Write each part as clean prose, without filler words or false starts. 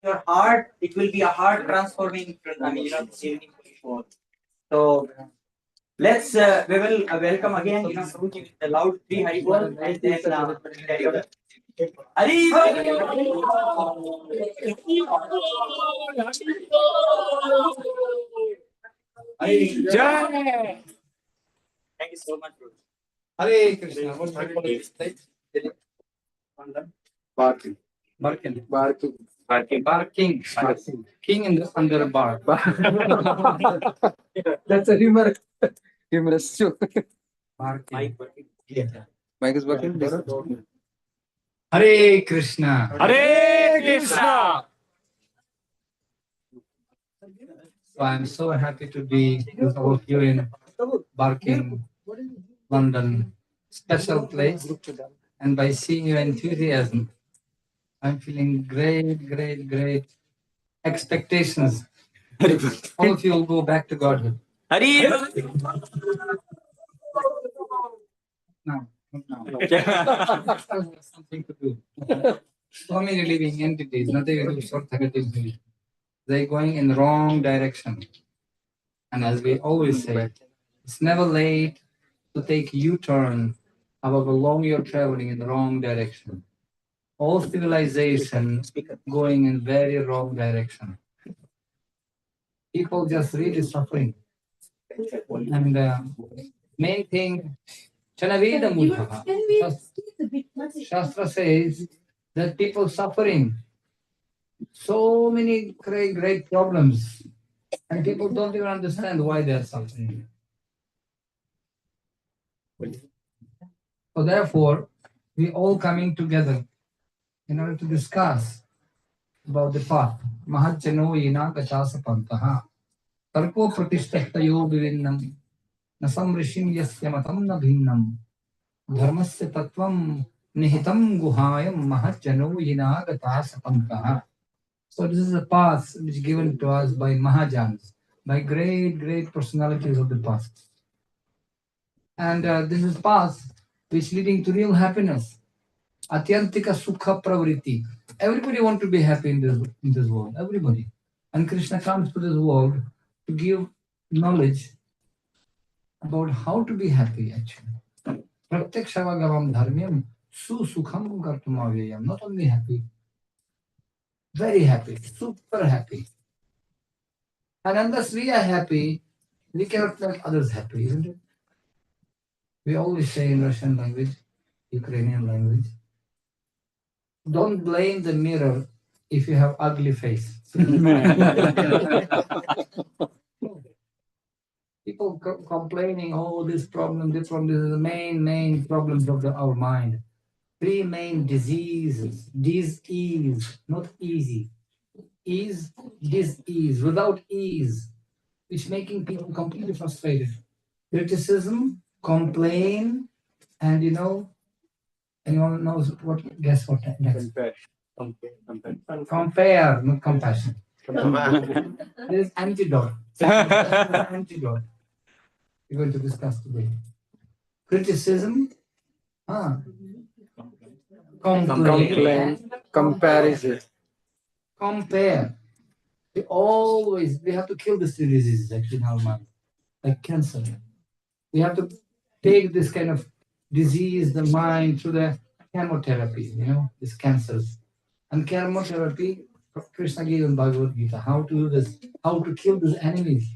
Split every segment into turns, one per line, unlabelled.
your heart, it will be a heart transforming, evening for you. So let's we will welcome again, Prabhuji with the loud three Hari Bol, and then carry on. Hari
Jai!
Thank you so much, bro.
Hare Krishna. What do you Barking. Barking. Barking. Barking. Barking. Barking. King in the under a bar. That's a humorous joke. Barking. Mike is working. Hare Krishna.
Hare Krishna.
So I'm so happy to be with all of you in Barking, London, special place. And by seeing your enthusiasm, I'm feeling great expectations. All of you will go back to Godhood.
Hari
Now. Something to do. So many living entities, nothing to do short they're going in the wrong direction. And as we always say, it's never late to take U-turn, however long you're traveling in the wrong direction. All civilization going in very wrong direction. People just really suffering. And main thing, Chanaveda Mudha. Shastra says that people suffering. So many great problems. And people don't even understand why they are suffering. So therefore, we all coming together in order to discuss about the path. Mahajjano yena kachasa pantaha. Tarko pratishtayo vivinnam. Nasam rishim yasya matam na bhinnam. Dharmasya tattvam nihitam guhayam mahajjano yena kachasa pantaha. So this is a path which is given to us by Mahajans, by great personalities of the past. And this is path which leading to real happiness. Atyantika sukha pravriti. Everybody wants to be happy in this world. Everybody. And Krishna comes to this world to give knowledge about how to be happy actually. Pratyakshavagamam dharmyam susukham kartumavayam. Not only happy, very happy, super happy. And unless we are happy, we cannot make others happy, isn't it? We always say in Russian language, Ukrainian language, don't blame the mirror if you have ugly face. People complaining, oh, this problem, this is the main problems of our mind. Three main diseases. Dis-ease, not easy. Ease, dis-ease, without ease, which making people completely frustrated. Criticism, complain, and anyone knows what? Guess what? Next. Compare, not compassion. There is antidote. Antidote. We're going to discuss today. Criticism, complain,
Comparison.
compare. We have to kill these three diseases actually in our mind, like cancer. We have to take this kind of disease, the mind, through the chemotherapy, these cancers. And chemotherapy, Krishna gave in Bhagavad Gita, how to do this, how to kill these enemies.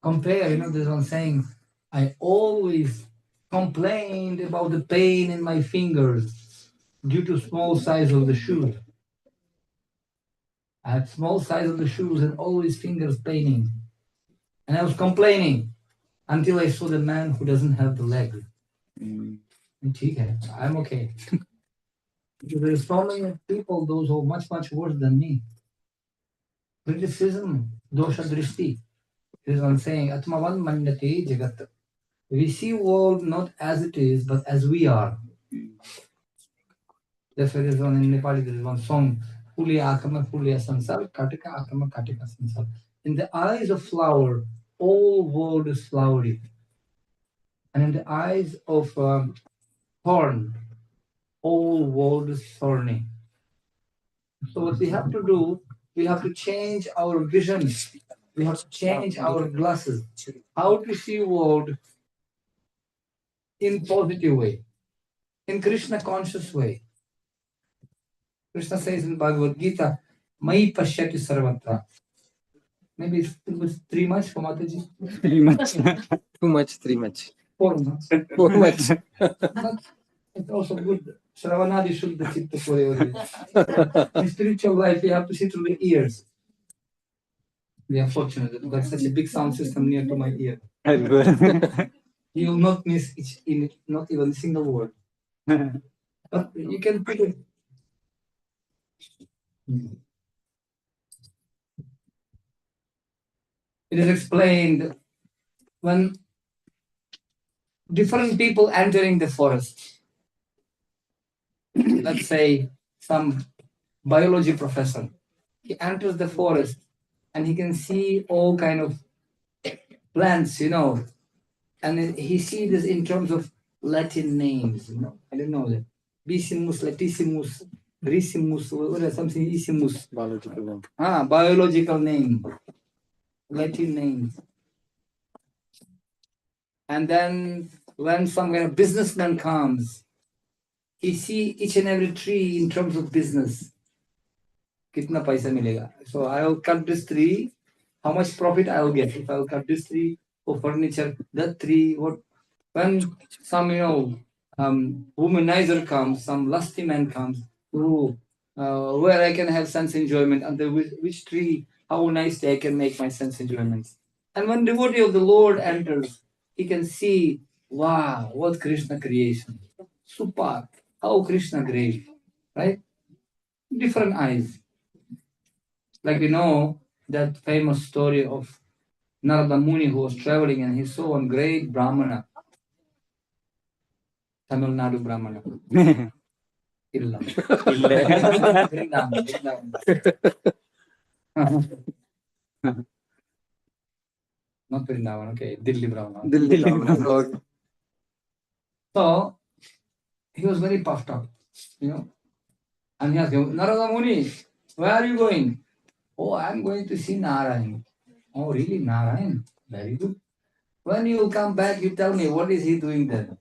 Compare, there's one saying, I always complained about the pain in my fingers due to small size of the shoes. I had small size of the shoes and always fingers paining. And I was complaining until I saw the man who doesn't have the leg. I'm okay. There's so many people, those who are much worse than me. Criticism, dosha drishti. There's one saying, Atmavan manyate jagat. We see world not as it is, but as we are. Therefore, there's one in Nepali, there is one song, Fulia akama fulia sansar, katika akama katika sansar. In the eyes of flower, all world is flowery. And in the eyes of thorn, all world is thorny. So what we have to do, we have to change our vision. We have to change our glasses. How to see world in positive way, in Krishna conscious way. Krishna says in Bhagavad Gita, Mai Pashyati Sarvatra. Maybe it was 3 months for Mataji.
Pretty much. Too much, 3 much.
4 months.
4 much.
But it's also good. Shravanadi Shuddha Chitta Purevadi. In spiritual life, you have to see through the ears. We are fortunate that there's such a big sound system near to my ear. You will not miss not even a single word. But you can put it. It is explained when different people entering the forest. Let's say some biology professor. He enters the forest and he can see all kind of plants, and he sees this in terms of Latin names, I don't know that. Bisimus, latissimus, risimus, or something isimus.
Biological name.
Biological name, Latin names. And then when some kind of businessman comes, he see each and every tree in terms of business. Kitna paisa milega. So I will cut this tree, how much profit I will get if I will cut this tree for furniture, that tree, what. When some, womanizer comes, some lusty man comes, where I can have sense enjoyment, under which tree, how nicely I can make my sense enjoyments. And when devotee of the Lord enters, he can see, wow, what Krishna creation. Super, how Krishna great, right? Different eyes. Like we know that famous story of Narada Muni who was traveling and he saw one great Brahmana. Tamil Nadu Brahmana. Illa. Not Vrindavan, okay. Delhi Brahmana.
Delhi Brahman.
So he was very puffed up, And he asked him, Narada Muni, where are you going? Oh, I'm going to see Narayan. Oh, really, Narayan? Very good. When you come back, you tell me, what is he doing there?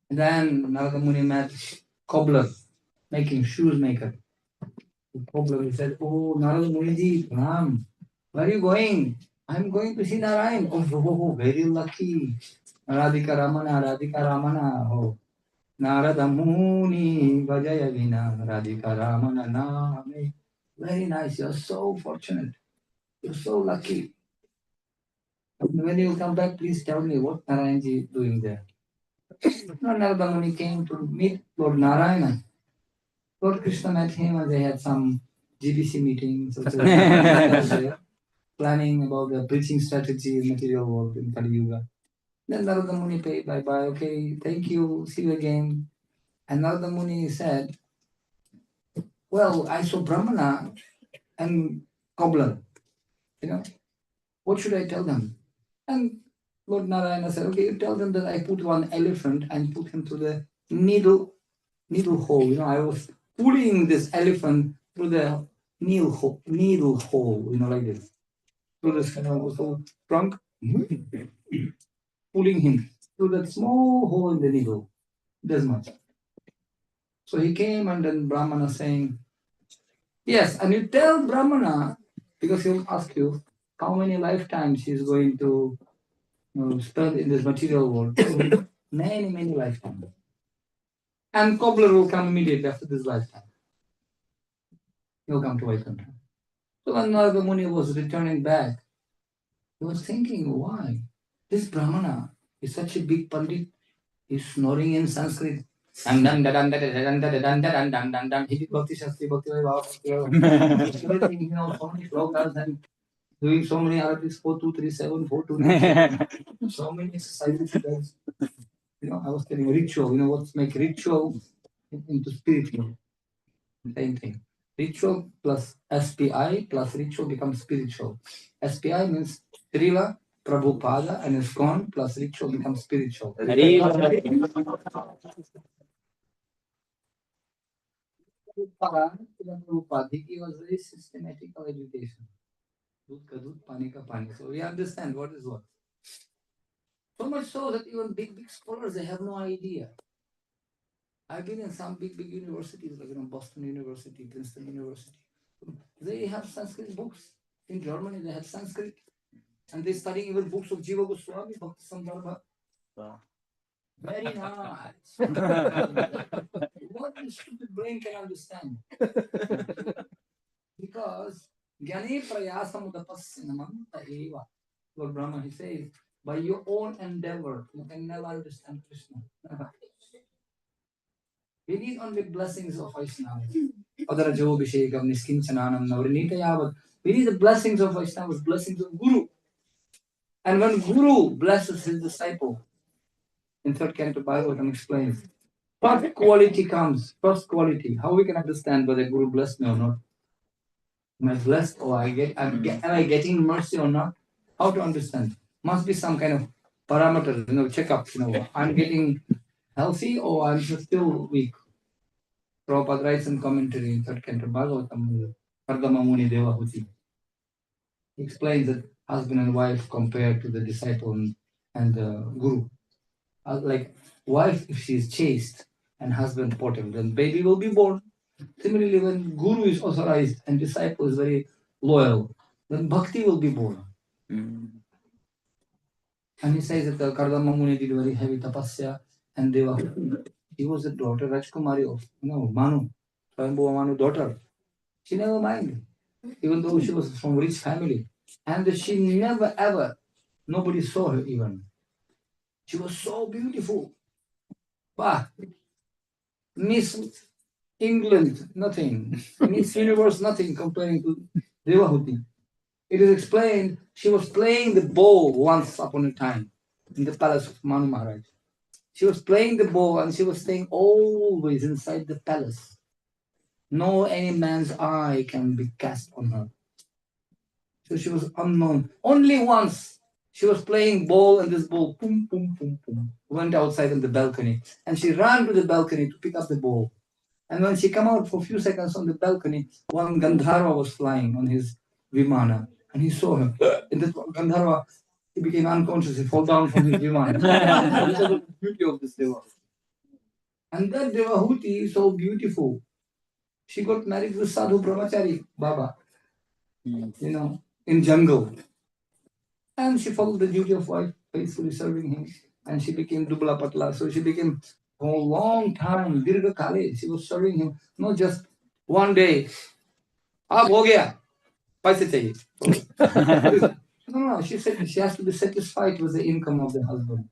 And then Narada Muni met cobbler, making shoes maker. The cobbler, he said, oh, Narada Muni ji, Ram, where are you going? I'm going to see Narayan. Oh, very lucky. Radhika Ramana. Oh, Narada Muni Vajaya Vina Radhika Ramana Name. Very nice. You're so fortunate. You're so lucky. When you come back, please tell me what Narayanji is doing there. Narada Muni came to meet Lord Narayana. Lord Krishna met him and they had some GBC meetings. Planning about the preaching strategy in material world in Kali Yuga. Then Narada Muni paid bye-bye. Okay, thank you. See you again. And Narada Muni said, well, I saw Brahmana and cobbler. What should I tell them? And Lord Narayana said, okay, you tell them that I put one elephant and put him through the needle hole. I was pulling this elephant through the needle hole, like this. Through this kind of trunk, pulling him through that small hole in the needle. This much. So he came and then Brahmana saying, yes, and you tell Brahmana, because he'll ask you how many lifetimes he's going to spend in this material world. Many, many lifetimes. And cobbler will come immediately after this lifetime. He'll come to Vaikuntha. So when Narada Muni was returning back, he was thinking, why? This Brahmana is such a big pandit. He's snoring in Sanskrit. He did Bhakti Shastri, Bhakti everything, so many shlokas and doing so many articles, 4237, 4237, so many exercises he does. I was telling ritual, what's make ritual into spiritual? Same thing. Ritual plus SPI plus ritual becomes spiritual. SPI means Srila, Prabhupada, and ISKCON plus ritual becomes spiritual. Prabhupada, he was very systematical education. Dudh ka dudh, pani ka pani. So we understand what is what. So much so that even big scholars, they have no idea. I've been in some big universities, like Boston University, Princeton University. They have Sanskrit books. In Germany, they have Sanskrit. And they're studying even books of Jiva Goswami, Bhakti Sandarbha.
Wow.
Very nice. What the stupid brain can understand? Because Gyane Prayasam Udapasyanamanta Eva. Lord Brahma, he says, by your own endeavor, you can never understand Krishna. Never. We need only blessings of Vaishnavas. Adarajo Vishekam Niskinchananam Navrinita Yavat. We need the blessings of Vaishnavas, blessings of Guru. And when Guru blesses his disciple, in third canto Bhagavatam explains, first quality comes, first quality. How we can understand whether Guru blessed me or not? Am I blessed or am I getting mercy or not? How to understand? Must be some kind of parameter, checkup, I'm getting healthy or I'm still weak. Prabhupada writes in commentary in third canto Bhagavatam, Kardama Muni Devahuti. He explains that husband and wife compared to the disciple and the guru. Like wife, if she is chaste and husband potable, then baby will be born. Similarly, when guru is authorized and disciple is very loyal, then bhakti will be born. And he says that the Kardama Muni did very heavy tapasya and Devahuti. He was the daughter Rajkumari of Manu, Swayambhuva Manu daughter. She never minded, even though she was from rich family. And she never ever, nobody saw her even. She was so beautiful. But Miss England, nothing. Miss Universe, nothing comparing to Devahuti. It is explained she was playing the bow once upon a time in the palace of Manu Maharaj. She was playing the bow and she was staying always inside the palace. No any man's eye can be cast on her. So she was unknown. Only once she was playing ball and this ball, boom, boom, boom, boom, went outside on the balcony. And she ran to the balcony to pick up the ball. And when she came out for a few seconds on the balcony, one Gandharva was flying on his Vimana. And he saw her. And that Gandharva, he became unconscious. He fell down from his Vimana. Because of the beauty of this Deva. And that Devahuti is so beautiful. She got married to Sadhu Brahmachari Baba, in jungle. And she followed the duty of wife, faithfully serving him. And she became Dubla Patla. So she became for a long time, Dirga Kale. She was serving him, not just one day. Ab ho gaya, paise chahiye. No, she said she has to be satisfied with the income of the husband.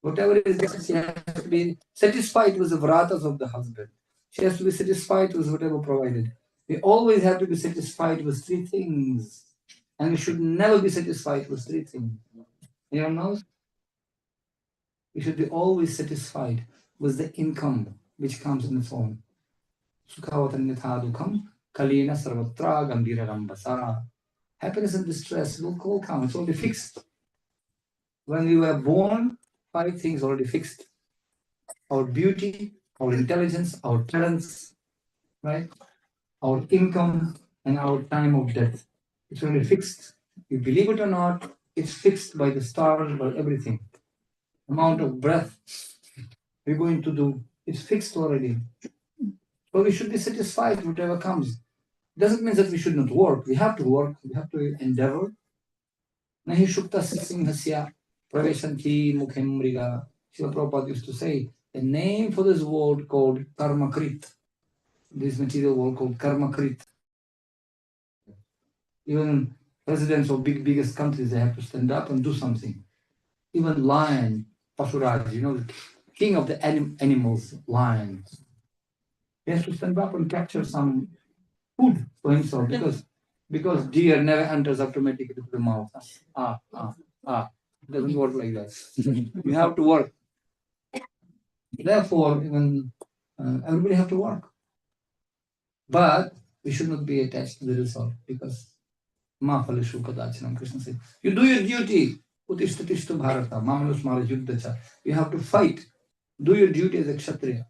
Whatever it is, she has to be satisfied with the vratas of the husband. She has to be satisfied with whatever provided. We always have to be satisfied with three things. And we should never be satisfied with three things. You know? We should be always satisfied with the income which comes in the form. Sukhavatanyatha dukham kalina sarvatra gambhira rambasa. Happiness and distress will all come. It's already fixed. When we were born, 5 things already fixed. Our beauty, our intelligence, our talents, right? Our income and our time of death. It's already fixed. You believe it or not, it's fixed by the stars, by everything. Amount of breath we're going to do, it's fixed already. So we should be satisfied with whatever comes. Doesn't mean that we should not work. We have to work. We have to endeavor. Nahi shukta singhasya praveshanti mukhem mriga. Srila Prabhupada used to say, the name for this world called karmakrit. This material world called karmakrit. Even presidents of biggest countries, they have to stand up and do something. Even lion, Pasuraj, the king of the animals, lion. He has to stand up and capture some food for himself because deer never enters automatically to the mouth. It doesn't work like that. You have to work. Therefore, even everybody have to work. But we should not be attached to the result because Krishna said, you do your duty. Utishtatishtu Bharata, Mamanusmara Yuddhacha. You have to fight. Do your duty as a Kshatriya.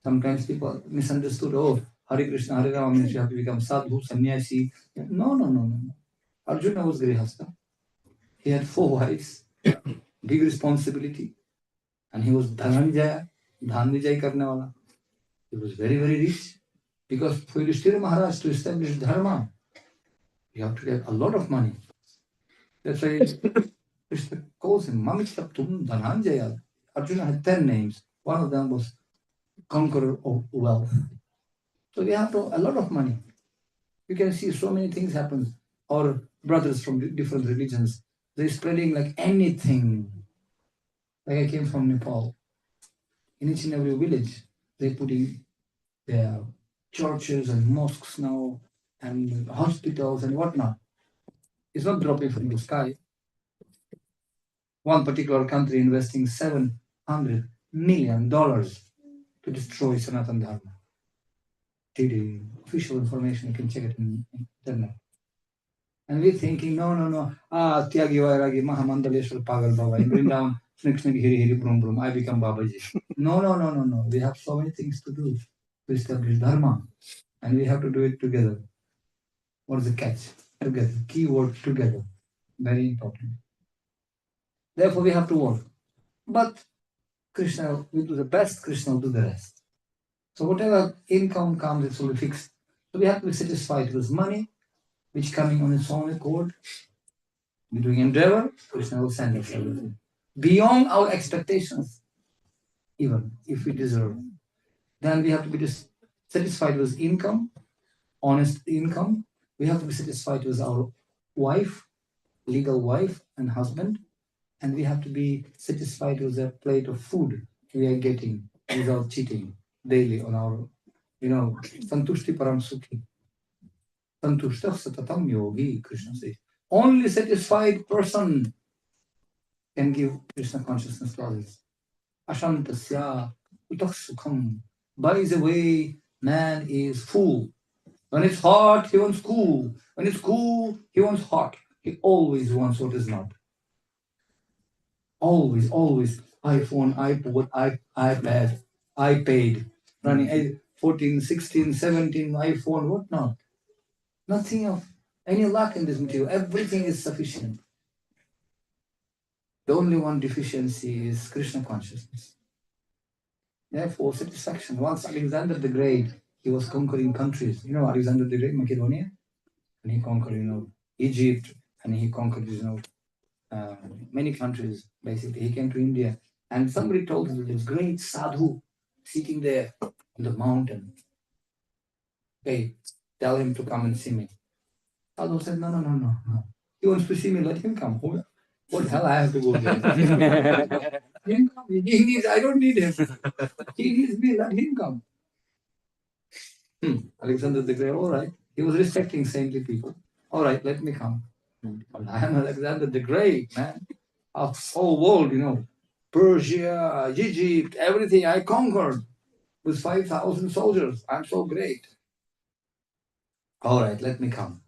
Sometimes people misunderstood, Hare Krishna, Hare Rama means you have to become sadhu, sannyasi. No. Arjuna was grihastha. He had 4 wives, big responsibility, and he was dhananjaya, dhan vijay karne wala. He was very, very rich. Because for Yudhishthira Maharaj to establish dharma, you have to get a lot of money. That's why Krishna calls him Mamishaptum Dhananjaya. Arjuna had 10 names. One of them was conqueror of wealth. So they have a lot of money. You can see so many things happen. Our brothers from different religions, they're spreading like anything. Like I came from Nepal. In each and every village, they're putting their churches and mosques now and hospitals and whatnot. It's not dropping from the sky. One particular country investing $700 million to destroy Sanatan Dharma. Official information, you can check it in internet. And we're thinking, no. Tyagi Vairagi, Mahamandaleshwar Pagal Baba. In Vrindavan, next Hiri Brum Brum, I become Babaji. No. We have so many things to do to establish Dharma. And we have to do it together. What is the catch? Together. Keyword together. Very important. Therefore, we have to work. But Krishna will do the best, Krishna will do the rest. So whatever income comes, it will be fixed. So we have to be satisfied with money, which coming on its own accord. We're doing endeavor, Krishna will send us everything. Beyond our expectations, even if we deserve. Then we have to be satisfied with income, honest income. We have to be satisfied with our wife, legal wife and husband. And we have to be satisfied with the plate of food we are getting without cheating daily on our, santushti param sukhi. Santushtah satatam yogi, Krishna says. Only satisfied person can give Krishna consciousness to others. Ashantasya utah sukham. By the way, man is full. When it's hot, he wants cool. When it's cool, he wants hot. He always wants what is not. Always. iPhone, iPod, iPad, iPad, running 14, 16, 17, iPhone, what not? Nothing of any lack in this material. Everything is sufficient. The only one deficiency is Krishna consciousness. Therefore, satisfaction. Once Alexander the Great, he was conquering countries. Alexander the Great, Macedonia, and he conquered, Egypt, and he conquered, many countries, basically. He came to India, and somebody told him this great sadhu sitting there on the mountain. Hey, tell him to come and see me. Sadhu said, no. He wants to see me, let him come. What hell I have to go there? I don't need him. He needs me, let him come. Alexander the Great, all right. He was respecting saintly people. All right, let me come. I am Alexander the Great, man. Of whole world, Persia, Egypt, everything I conquered with 5,000 soldiers. I'm so great. All right, let me come.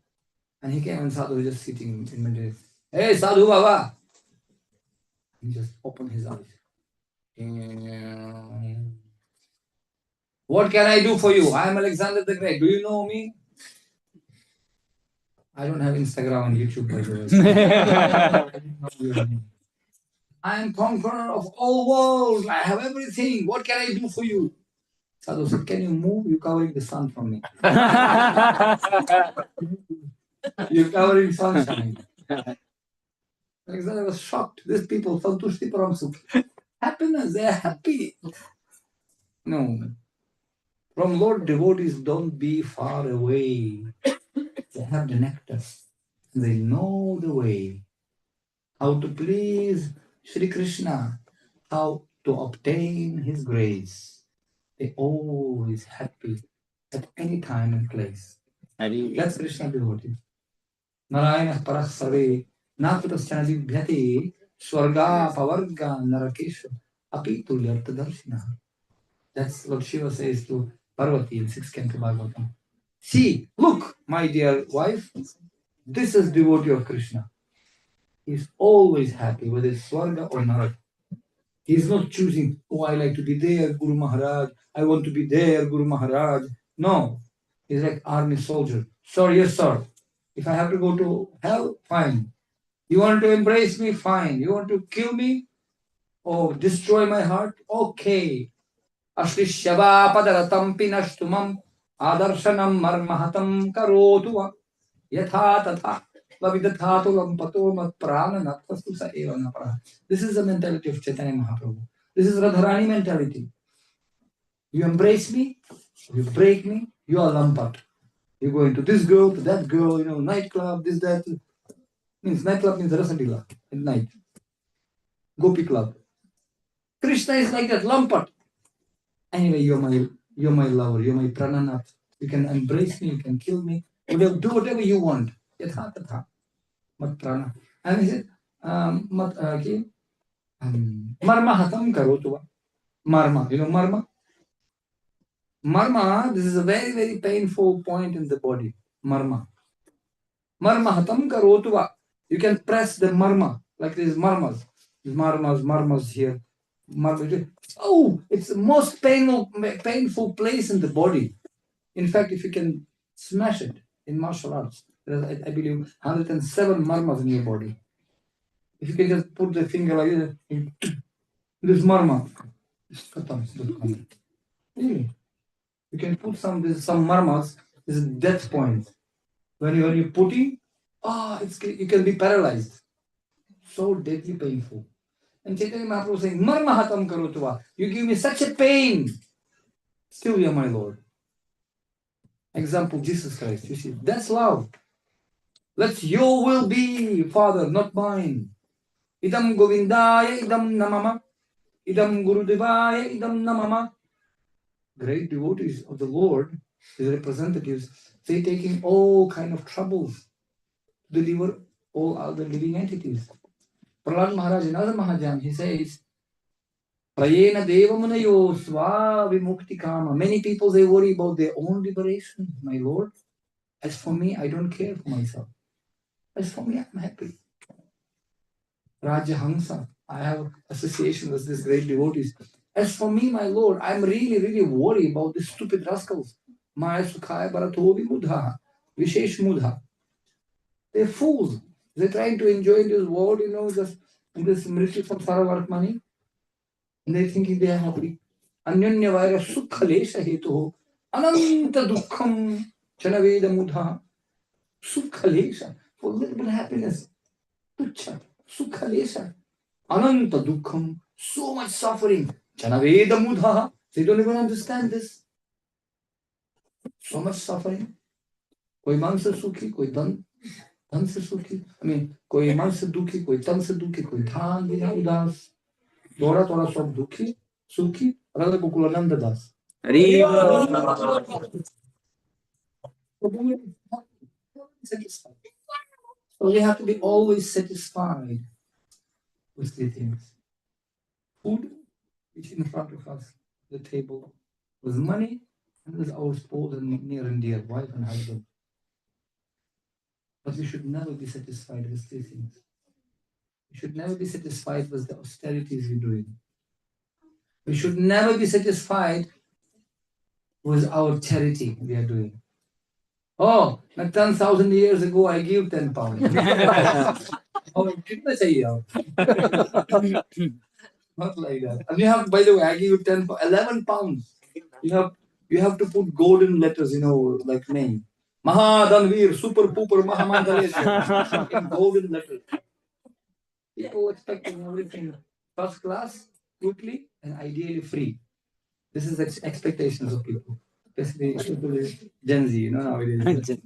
And he came and Sadhu was just sitting in meditation. Hey, Sadhu Baba. He just opened his eyes. What can I do for you? I am Alexander the Great. Do you know me? I don't have Instagram and YouTube, by the way. I am conqueror of all worlds. I have everything. What can I do for you? Sadhu said, can you move? You're covering the sun from me. You're covering sunshine. Alexander was shocked. These people, santushti param sukhi. Happiness, they are happy. No. From Lord, devotees don't be far away. They have the nectar. They know the way. How to please Sri Krishna. How to obtain his grace. They're always happy at any time and place. That's Krishna devotee. Narayana parah sarve nakutasana vibhyate swarga pavarga narakesha api tulyartha darshina. That's what Shiva says to Parvati in 6th Canto Bhagavatam. See, look, my dear wife, this is devotee of Krishna. He's always happy, whether it's Swarga or Narak. He's not choosing, I like to be there, Guru Maharaj. I want to be there, Guru Maharaj. No, He's like army soldier. Sir, yes, sir. If I have to go to hell, fine. You want to embrace me? Fine. You want to kill me or destroy my heart? Okay. Ashlishyavapadaratam pinashtumam adarshanam marmahatam karotu yatha tatha vavidathatu lampato mat prana natvastu sa eva napara. This is the mentality of Chaitanya Mahaprabhu. This is Radharani mentality. You embrace me, you break me, you are lampat. You go into this girl, to that girl, nightclub, this, that. Means nightclub means Rasadila at night. Gopi club. Krishna is like that, lampat. Anyway, you're my lover, you're my prananath. You can embrace me, you can kill me, you will do whatever you want. Yatha tatha. Mat prana. And he said, marma hatam karotu. Marma. You know marma? Marma, this is a very, very painful point in the body. Marma. Marma hatam karotu. You can press the marma, like these marmas. Marmas here. Oh, it's the most painful place in the body. In fact, if you can smash it in martial arts, there are, I believe, 107 marmas in your body. If you can just put the finger like this marma, really, you can put some marmas. This is death point. When you're putting, you can be paralyzed. So deadly painful. And Chaitanya Mahaprabhu saying, Marma hatam karotuva. You give me such a pain. Still you are my Lord. Example, Jesus Christ. You see, that's love. Let your will be, Father, not mine. Idam Govindaya, idam namama. Idam Gurudevaya, idam namama. Great devotees of the Lord, his representatives, they taking all kind of troubles to deliver all other living entities. Prahlad Maharaj, another Mahajan, he says, Prayena devamunayo sva vimukti kama. Many people, they worry about their own liberation, my Lord. As for me, I don't care for myself. As for me, I'm happy. Raja Hamsa, I have association with these great devotees. As for me, my Lord, I'm really, really worried about these stupid rascals. Maya Sukhaya Bharatovi Mudha, Vishesh Mudha. They're fools. They're trying to enjoy this world, just this Mritu Samsara Vartmani. And they're thinking they are happy. Anyanya Vaira Sukhalesha Hetu, Ananta Dukkham Chanaveda Mudha. Sukhalesha, for a little bit of happiness. Tucha, Sukhalesha. Ananta Dukkham, so much suffering. Chanaveda Mudha. They don't even understand this. So much suffering. Koi man se sukhi, koi dan se sukhi. Koi man se dukhi, koi tan se dukhi, koi dhan bina udas. Tora sab dukhi, sukhi, Radha Gokulananda Das. Satisfied. So we have to be always satisfied with the things. Food, which in front of us, the table, with money, and with our spouse and near and dear wife and husband. But we should never be satisfied with these things. We should never be satisfied with the austerities we're doing. We should never be satisfied with our charity we are doing. Oh, 10,000 years ago I gave 10 pounds. Kitna chahiye aap? Not like that. And you have, by the way, I give you 11 pounds. You have to put golden letters, like name. Mahadanveer, super pooper Mahamandaleshwar. In golden letters. People expecting everything first class, quickly, and ideally free. This is the expectations of people. Especially Gen Z, nowadays.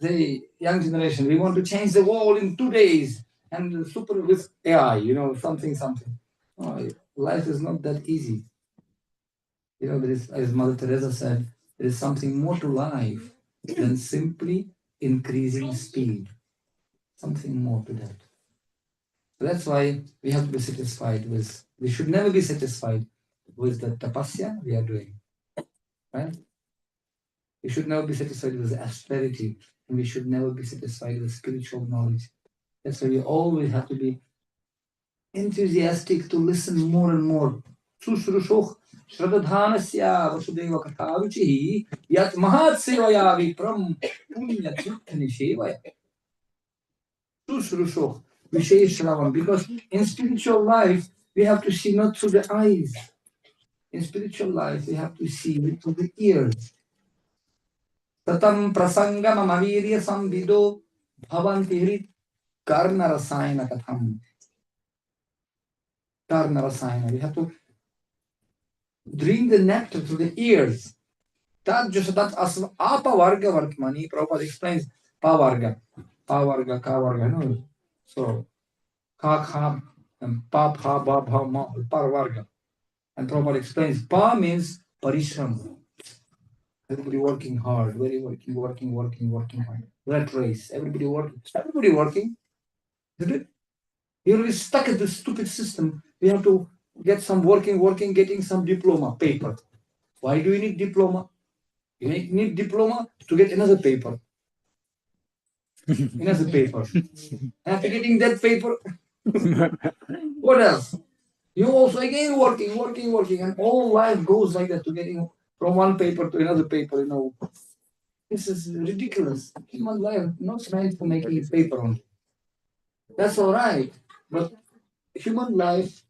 The young generation, we want to change the world in 2 days and super with AI, something. Oh, life is not that easy. There is, as Mother Teresa said, there is something more to life than simply increasing speed. Something more to that. So that's why we have to be satisfied with, we should never be satisfied with the tapasya we are doing. Right? We should never be satisfied with austerity, and we should never be satisfied with spiritual knowledge. That's why we always have to be enthusiastic to listen more and more Susrushoch Shradadhanasya Vasudeva Katharuchi Yat Mahat Sevaya Vipram Punya Tirthani Shevaya. Susrushoch Vishesh Shravan. Because in spiritual life, we have to see not through the eyes. In spiritual life, we have to see through the ears. Tatam prasangam amavirya samvido bhavanti hrit karna rasayana katham. Karna rasayana. We have to drink the nectar through the ears. That apa varga vartmani. Prabhupada explains pa varga, ka varga. No. So ka kha and pa pha ba bha ma par varga. And Prabhupada explains pa means parishram. Everybody working hard, very working hard. Rat race. Everybody working. Isn't it? You're stuck at this stupid system. We have to get some working, getting some diploma, paper. Why do you need diploma? You need diploma to get another paper. After getting that paper, what else? You also again working, and all life goes like that to getting from one paper to another paper, This is ridiculous. Human life not meant for making paper on. That's all right. But human life,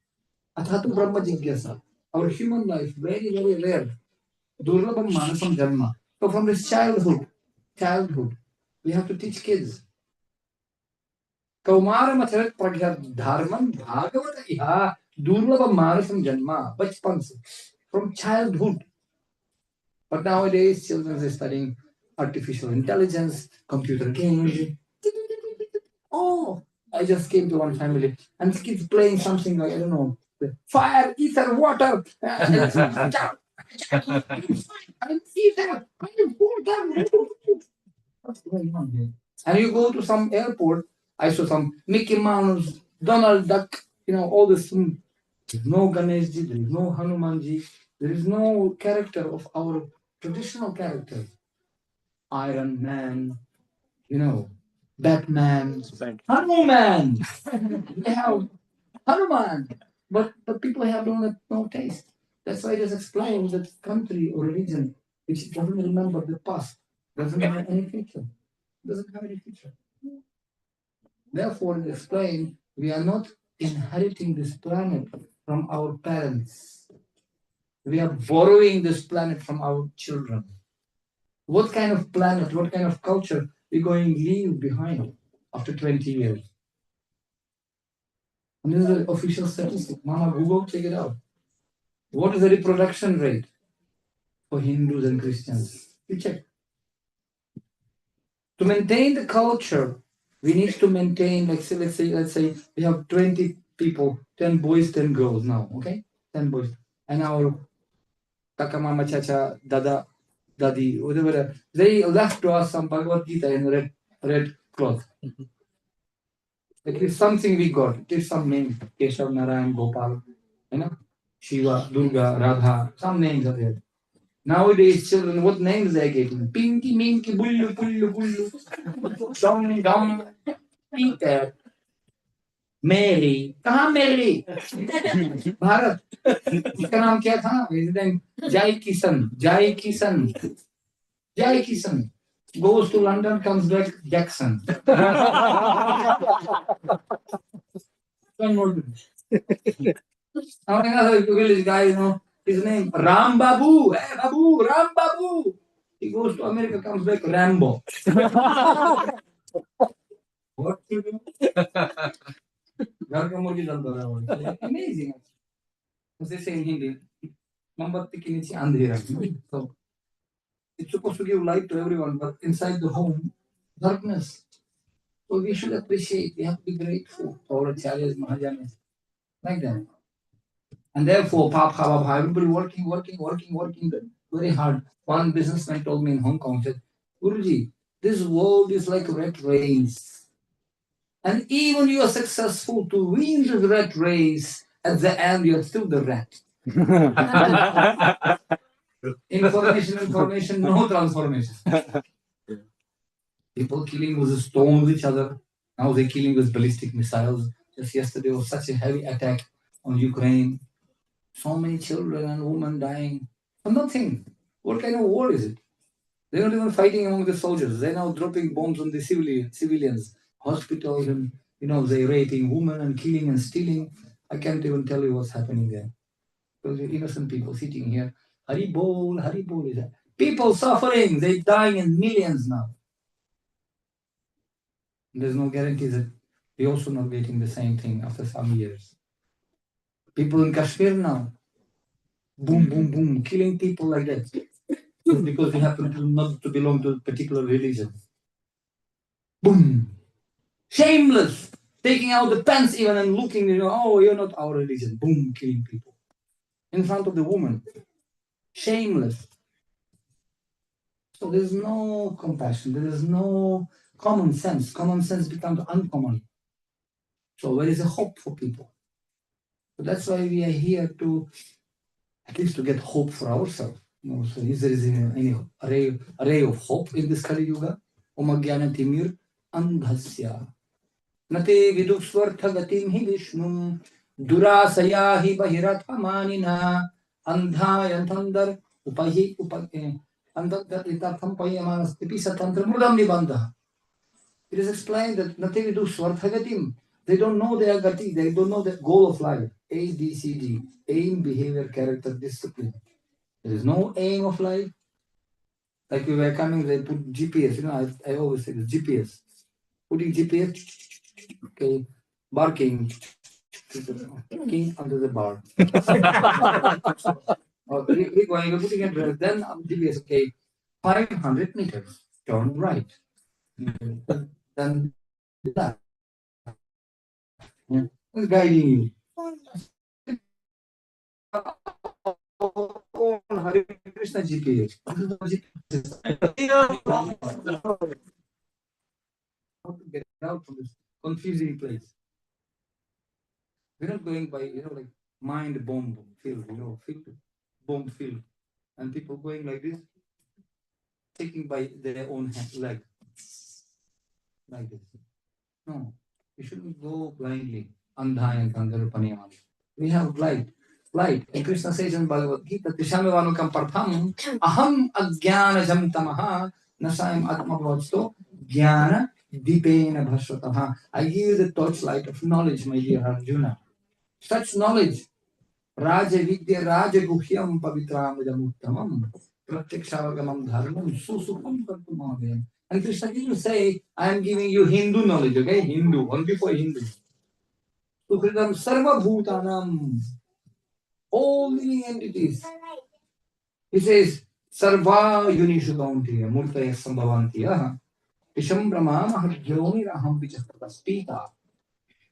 Athatu Brahma Jigyasa, our human life, very, very rare. Durlabham Manasam Dharma. So from this childhood, we have to teach kids. Kaumara Macharat Pragya Dharman Bhagavata Iha Durlabham Manasam Janma. Bachpan se. From childhood. But nowadays, children are studying artificial intelligence, computer games. Oh, I just came to one family and the kids playing something like, I don't know, fire, ether, water. What's going on here? And you go to some airport, I saw some Mickey Mouse, Donald Duck, all this. There's no Ganeshji, there is no Hanumanji, there is no character of our traditional characters. Iron Man, Batman, Hanuman. They have Hanuman, but people have no taste. That's why it is explained that country or religion which doesn't remember the past doesn't have any future. Therefore, it explained we are not inheriting this planet from our parents. We are borrowing this planet from our children. What kind of planet, what kind of culture we're going to leave behind after 20 years? And this is the official statistic. Mama, Google, check it out. What is the reproduction rate for Hindus and Christians? You check. To maintain the culture, we need to maintain, let's say we have 20 people, 10 boys, 10 girls now, okay? 10 boys. And our Kaka, Mama, Chacha, Dada, Dadi, whatever, they left to us some Bhagavad Gita in red cloth. It is something we got. It is some name. Keshav, Narayan, Gopal, Shiva, Durga, Radha, some names are there. Nowadays, children, what names they are getting? Pinky, Minky, Bullu, Pullu, Bullu, Dong, Dong, Peter, Mary. कहाँ Mary? Bharat. इसका नाम क्या था? His name Jai Kisan. Goes to London, comes back Jackson. Another village guy, his name Ram Babu. Hey, Ram Babu. He goes to America, comes back Rambo. What to do? Amazing. As they say in Hindi, so it's supposed to give light to everyone, but inside the home, darkness. So we should appreciate, we have to be grateful for our acharyas, Mahajanas, like that. And therefore, everybody working very hard. One businessman told me in Hong Kong, said, Guruji, this world is like a rat race. And even you are successful to win the rat race, at the end you are still the rat. Information, no transformation. People killing with stones each other. Now they're killing with ballistic missiles. Just yesterday was such a heavy attack on Ukraine. So many children and women dying for nothing. What kind of war is it? They're not even fighting among the soldiers. They're now dropping bombs on the civilians, hospitals, and they're raping women and killing and stealing. I can't even tell you what's happening there. Because you're innocent people sitting here. Haribol, Haribol is that. People suffering, they're dying in millions now. There's no guarantee that we're also not getting the same thing after some years. People in Kashmir now, boom, boom, boom, killing people like that. Just because they happen to not to belong to a particular religion. Boom. Shameless. Taking out the pants even and looking, oh, you're not our religion. Boom, killing people. In front of the woman. Shameless. So there's no compassion. There is no common sense. Common sense becomes uncommon. So where is the hope for people? So that's why we are here to, at least to get hope for ourselves. So is there any array of hope in this Kali Yuga? Omagyana timir andhasya. Nate vidusvartha gatim hi vishnum durasaya hi bahirathamanina andhayantandar upahi andar itatham payamastipi satantra mudam nibandha. It is explained that nate vidusvartha gatim. They don't know their gati, they don't know the goal of life. A, B, C, D. Aim, behavior, character, discipline. There is no aim of life. Like we were coming, they put GPS. I always say this GPS. Putting GPS, okay, barking, kicking under the bar. We're putting address, then GPS, okay, 500 meters, turn right. Then left. Who's guiding you? Hare Krishna GPS. How to get out from this confusing place? We're not going by, like mind bomb field, field, bomb field. And people going like this, taking by their own leg. Like this. No, we shouldn't go blindly. Andha and Kandarupaniyan. We have light. Light. And Krishna says in Bhagavad Gita, Tishamivanu Kampartham, Aham Agyana Jamtamaha, Nasayam Atma Bhavsto, Jnana Dipena Bhaswataha. I give you the torchlight of knowledge, my dear Arjuna. Such knowledge, Raja Vidya Raja Guhyam Pavitram Uttamam, Pratyakshavagamam Dharmam, Susukam Kartumavayam. And Krishna didn't say, I am giving you Hindu knowledge, okay? Hindu, only for Hindu. Sukridam Sarva Bhutanam, all living entities. He says, Sarva Yunishu Kauntiya, Murtaya Sambhavantiya, Isham Brahma Mahadyomi Raham Vichastaspita.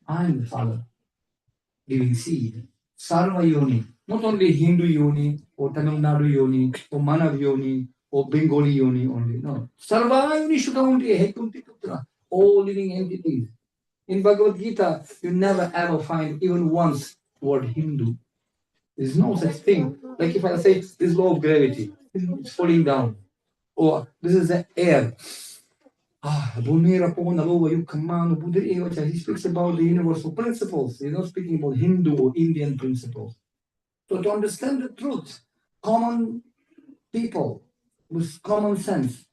I am the Father, giving seed. Sarva Yoni, not only Hindu Yoni, or Tamil Nadu Yoni, or Manav Yoni, or Bengali Yoni only, no. Sarva Yunishu Kauntiya, Hekunti Putra, all living entities. In Bhagavad Gita, you never ever find even once word Hindu. There's no such thing. Like if I say this law of gravity, it's falling down. Or this is the air. He speaks about the universal principles. He's not speaking about Hindu or Indian principles. So to understand the truth, common people with common sense,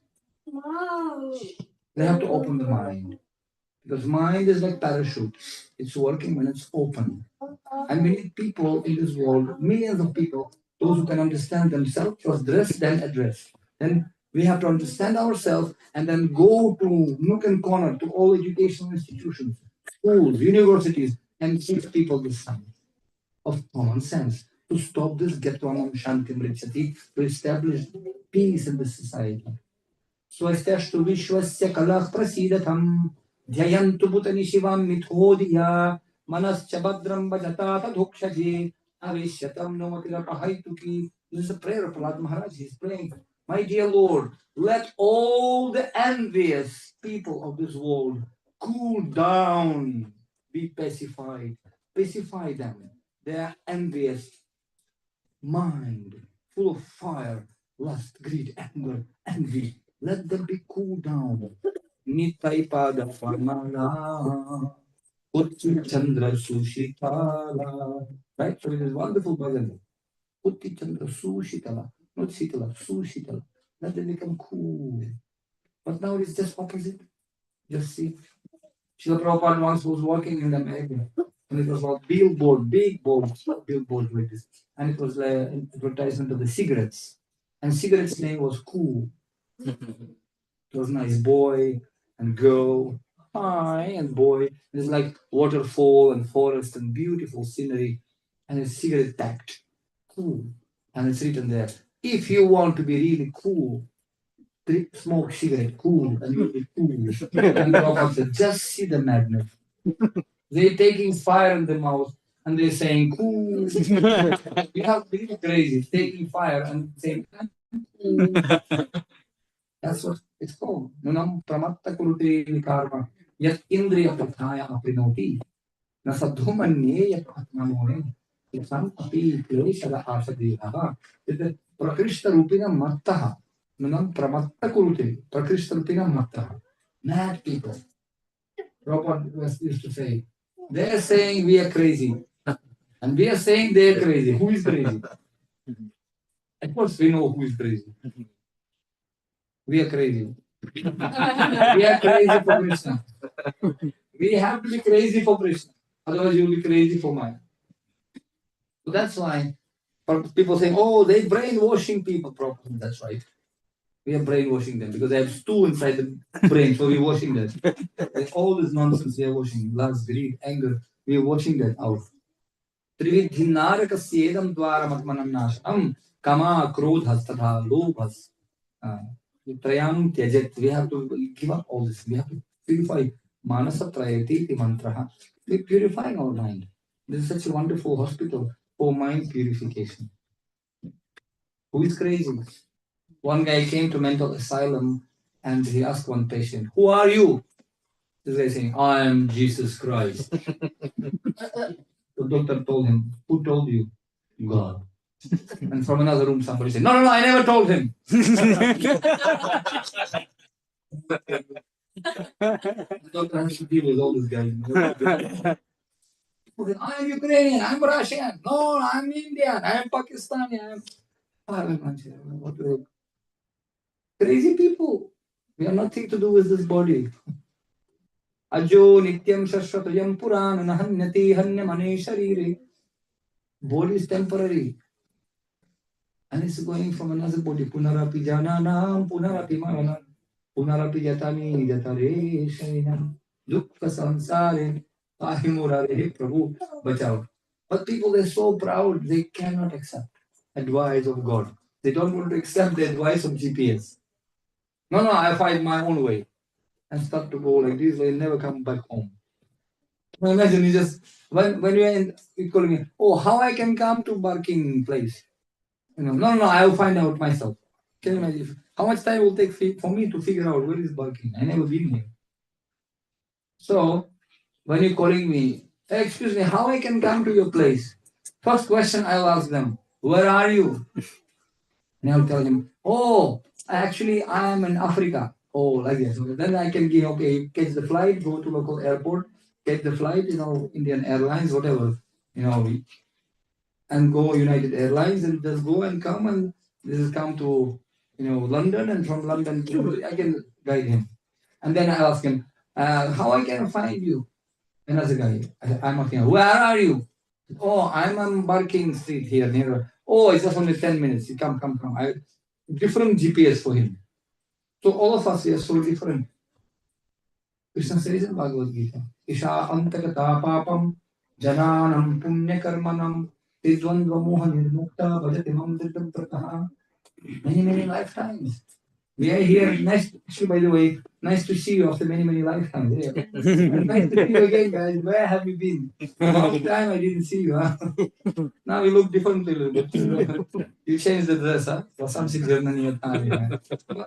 they have to open the mind. Because mind is like parachute. It's working when it's open. And we need people in this world, millions of people, those who can understand themselves, first dress, then address. Then we have to understand ourselves and then go to nook and corner, to all educational institutions, schools, universities, and teach people this science of common sense to stop this Gatvanam Shantim Richati, to establish peace in the society. Swastashtu Vishwasya Kalach Prasidatam, Dhyayantu Bhutani Shivam Mithodya. Manas Chabadram Bajatata Dhukshaji, Avishatam Nomatilapahituki. This is a prayer of Prahlad Maharaj. He's praying, my dear Lord, let all the envious people of this world cool down, be pacified. Pacify them. They are envious mind, full of fire, lust, greed, anger, envy. Let them be cooled down. Nitai Pada Pamala. Chandra Sushitala. Right? So it is wonderful bhajan. Utti Chandra Sushitala, not Shitala, Sushitala. Then they become cool. But now it's just opposite. Just see. Srila Prabhupada once was working in America, and it was about billboard, big billboard like this. And it was like an advertisement of the cigarettes. And cigarettes name was cool. It was nice boy and girl, hi and boy. It's like waterfall and forest and beautiful scenery, and a cigarette packed, cool. And it's written there. If you want to be really cool, smoke cigarette, cool, and you'll be cool. And Prabhupada said, just see the madness. They're taking fire in the mouth and they're saying, cool. You have to be crazy, taking fire and saying, cool. That's what it's called. Nunam pramatta kurute karma yat indriya prathaya aprinoti na sadhumanye yat atmanone yasan api kleshada asadeha. It's prakrishta rupina mattaha. Nunam pramatta kurute prakrishta rupina mattaha. Mad people. Prabhupada used to say, they're saying we are crazy. And we are saying they're crazy. Who is crazy? Of course, we know who is crazy. We are crazy. We are crazy for Krishna. We have to be crazy for Krishna. Otherwise, you'll be crazy for Maya. So that's why people say, oh, they're brainwashing people. Probably that's right. We are brainwashing them because they have stew inside the brain, so we're washing that. Like all this nonsense we are washing, lust, greed, anger, we are washing that out. Trividhinnarakasyetam dvaram nashanam kama krodhas tadha lobhas. Trayam tyajet. We have to give up all this. We have to purify. Manasa trayati iti mantraha. We're purifying our mind. This is such a wonderful hospital for mind purification. Who is crazy? One guy came to mental asylum and he asked one patient, who are you? This guy saying, I am Jesus Christ. The doctor told him, who told you? God. And from another room, somebody said, no, I never told him. The doctor has to deal with all these guys. I am Ukrainian, I'm Russian, no, I'm Indian, I'm Pakistani, I'm crazy people. We have nothing to do with this body. Ajo nityam shashvatayam puran nahanyati hanyamane sharire. Body is temporary. And it's going from another body. Punarapi jananam, punarapi maranam, punarapi jatani jatare sharinam, dukkha sansare, ahimurare prabhu, bachao. But people, they're so proud, they cannot accept advice of God. They don't want to accept the advice of GPS. No, I find my own way. And start to go like this, they'll never come back home. Now imagine you just, when you're calling me, oh, how I can come to barking place? No, I will find out myself. Can you imagine how much time it will take for me to figure out where is barking? I never been here. So when you're calling me, hey, excuse me, how I can come to your place? First question I'll ask them, where are you? And I'll tell him, oh, actually I am in Africa. Oh, like this. Okay. Then I can give, okay, catch the flight, go to local airport, take the flight, Indian Airlines, whatever, and go United Airlines and just go and come and this is come to, London, and from London I can guide him. And then I ask him, how I can find you? Another guy, I'm asking, where are you? Oh, I'm on Barking Street here near. Oh, it's just only 10 minutes. Come. Different GPS for him. So all of us are so different. Krishna says in Bhagavad Gita, Isha antakata papam jananam punya karmanam tidvandva moha nirmukta bhajati mam diddam prataha. Many lifetimes. We are here. Nice, by the way, nice to see you after many lifetimes. Yeah. And nice to see you again, guys. Where have you been? Long time I didn't see you. Huh? Now you look differently a little bit. You changed the dress, huh? For something Germany.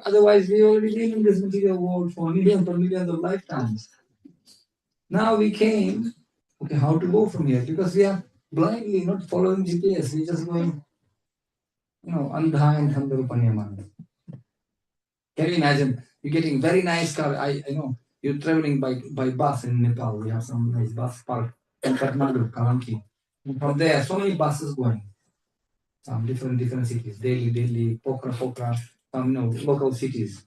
Otherwise, we already live in this material world for millions of lifetimes. Now we came. Okay, how to go from here? Because we are blindly not following GPS. We're just going, andha and thandharupanyamana. Can you imagine? You're getting very nice car. I know you're traveling by bus in Nepal. We have some nice bus park in Kathmandu, Kalanki. From there, so many buses going. some different cities. Delhi, Pokhara, some local cities.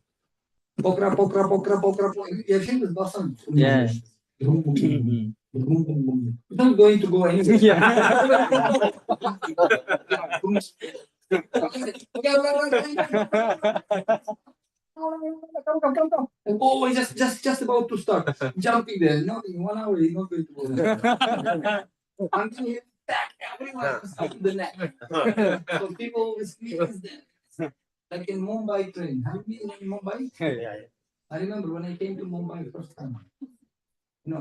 Pokhara. You have seen this bus on?
Yeah.
Boom, boom, boom, boom, boom, boom. It's not going to go anywhere. Come. And oh, he's just about to start jumping there. No, in 1 hour he's not going to go there. Until he back everyone up to the neck. So people will squeeze there. Like in Mumbai train. Have you been in Mumbai? I remember when I came to Mumbai first time. I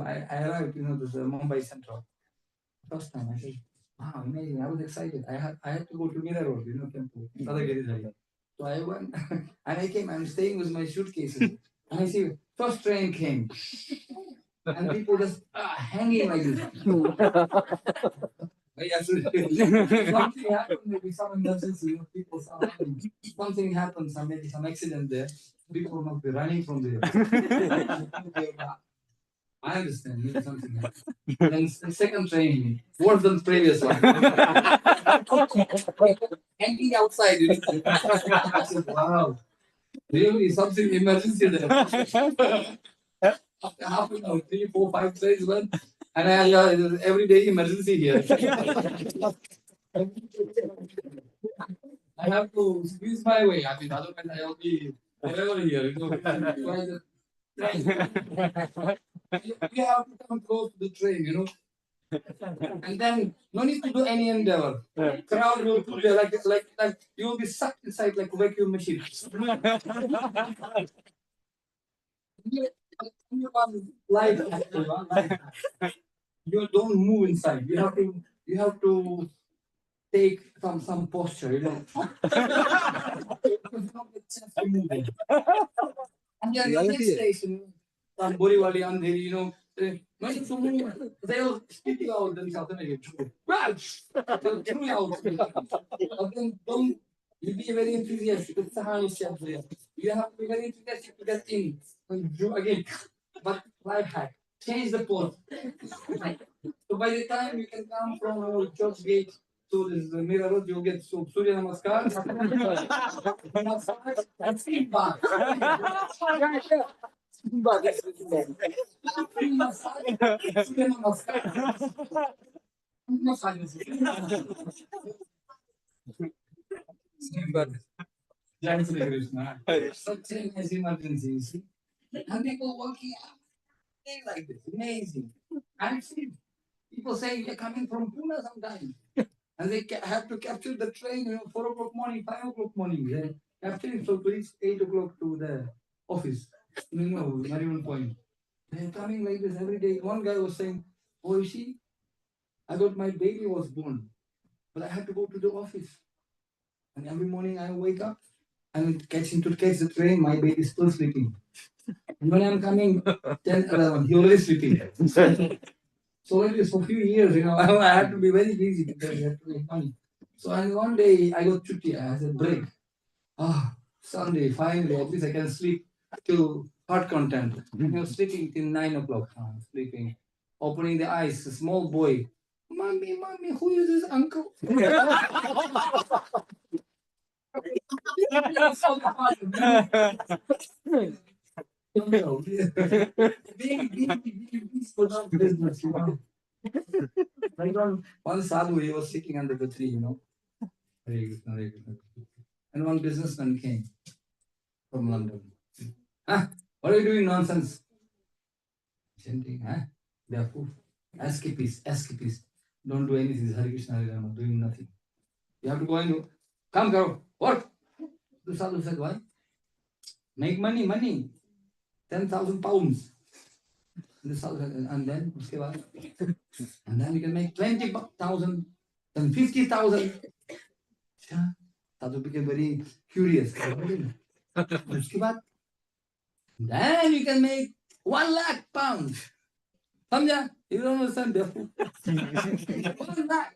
arrived, this Mumbai Central. First time, I said, wow, amazing. I was excited. I had to go to Mira Road, temple. So I went and I came, I'm staying with my suitcases. And I see first train came. And people just hanging like this. Something happened, maybe some emergency, people something happened, maybe some accident there. People must be running from there. I understand, maybe something happened. Then the second train, worse than previous one. Hanging outside. I said, wow, really something emergency there. After half an hour, 3, 4, 5 trains went, and every day emergency here. I have to squeeze my way. Otherwise I'll be forever here. You have to come close to the train, and then no need to do any endeavor. Crowd will put you like you will be sucked inside like a vacuum machine. Life, you don't move inside. You have to take some posture, And then the next station, some Boriwali Andheri, they'll spit you out themselves. They'll throw you out. But then don't you be very enthusiastic. It's a hard step there. You have to be very enthusiastic to get in. And do again. But life hack. Change the pose. So by the time you can come from our church gate to this Mira Road, you'll get Surya Namaskar. And sleep back. Jai Shri Krishna. Such an emergencies. And people walking out like this. Amazing. I've seen people saying they're coming from Pune sometimes. And they have to capture the train, 4 o'clock morning, 5 o'clock morning. They capture it so to reach 8 o'clock to the office. Nariman Point. They're coming like this every day. One guy was saying, oh, you see, I got my baby was born, but I had to go to the office. And every morning I wake up and catch the train, my baby is still sleeping. And when I'm coming 10, 11, he always sleeping. So it is for a few years, I had to be very busy because I had to make money. So and one day I got chutti, I had a break. Sunday, finally, at least I can sleep till heart content. Sleeping till 9 o'clock. Sleeping. Opening the eyes, a small boy. Mommy, who is this uncle? Business, One sadhu, he was sitting under the tree, Very good. And one businessman came from London. What are you doing nonsense? Chanting, They are fools. Escapists. Don't do anything. Hare Krishna, Hare Rama, doing nothing. You have to go and do. Come, Karo, work. The sadhu said, why? Make money. 10,000 pounds. The sadhu said, and then, and then you can make 20,000, then 50,000. Sadhu became very curious. Then you can make 1 lakh pounds. Samjha? You don't understand, therefore. 1 lakh.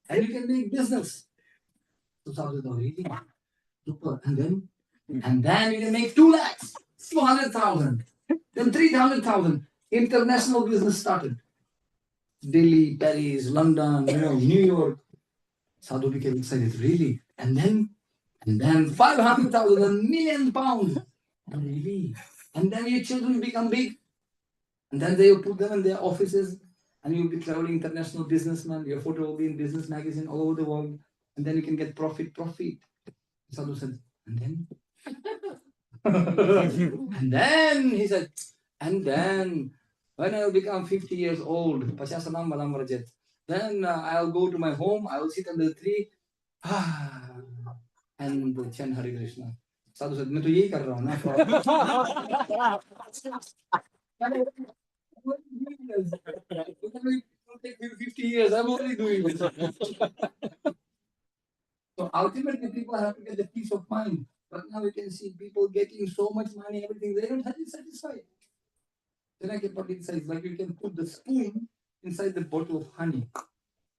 And you can make business. So Sadhu said, really? Super. And then you can make 2 lakhs, 200,000, then 300,000. International business started. Delhi, Paris, London, New York. Sadhu became excited, really? And then 500,000, £1,000,000. Really? And then your children become big. And then they will put them in their offices, and you'll be traveling international businessman. Your photo will be in business magazine all over the world. And then you can get profit. Sadhu said, and then? And then he said, and then when I will become 50 years old, then I'll go to my home, I will sit under the tree, and chant Hare Krishna. Sadhu said, मैं तो यही कर रहा हूँ ना. It will take me 50 years, I'm only doing it. So ultimately, people have to get the peace of mind. But now we can see people getting so much money, everything, they don't have it satisfied. Then I get what it says, like you can put the spoon inside the bottle of honey.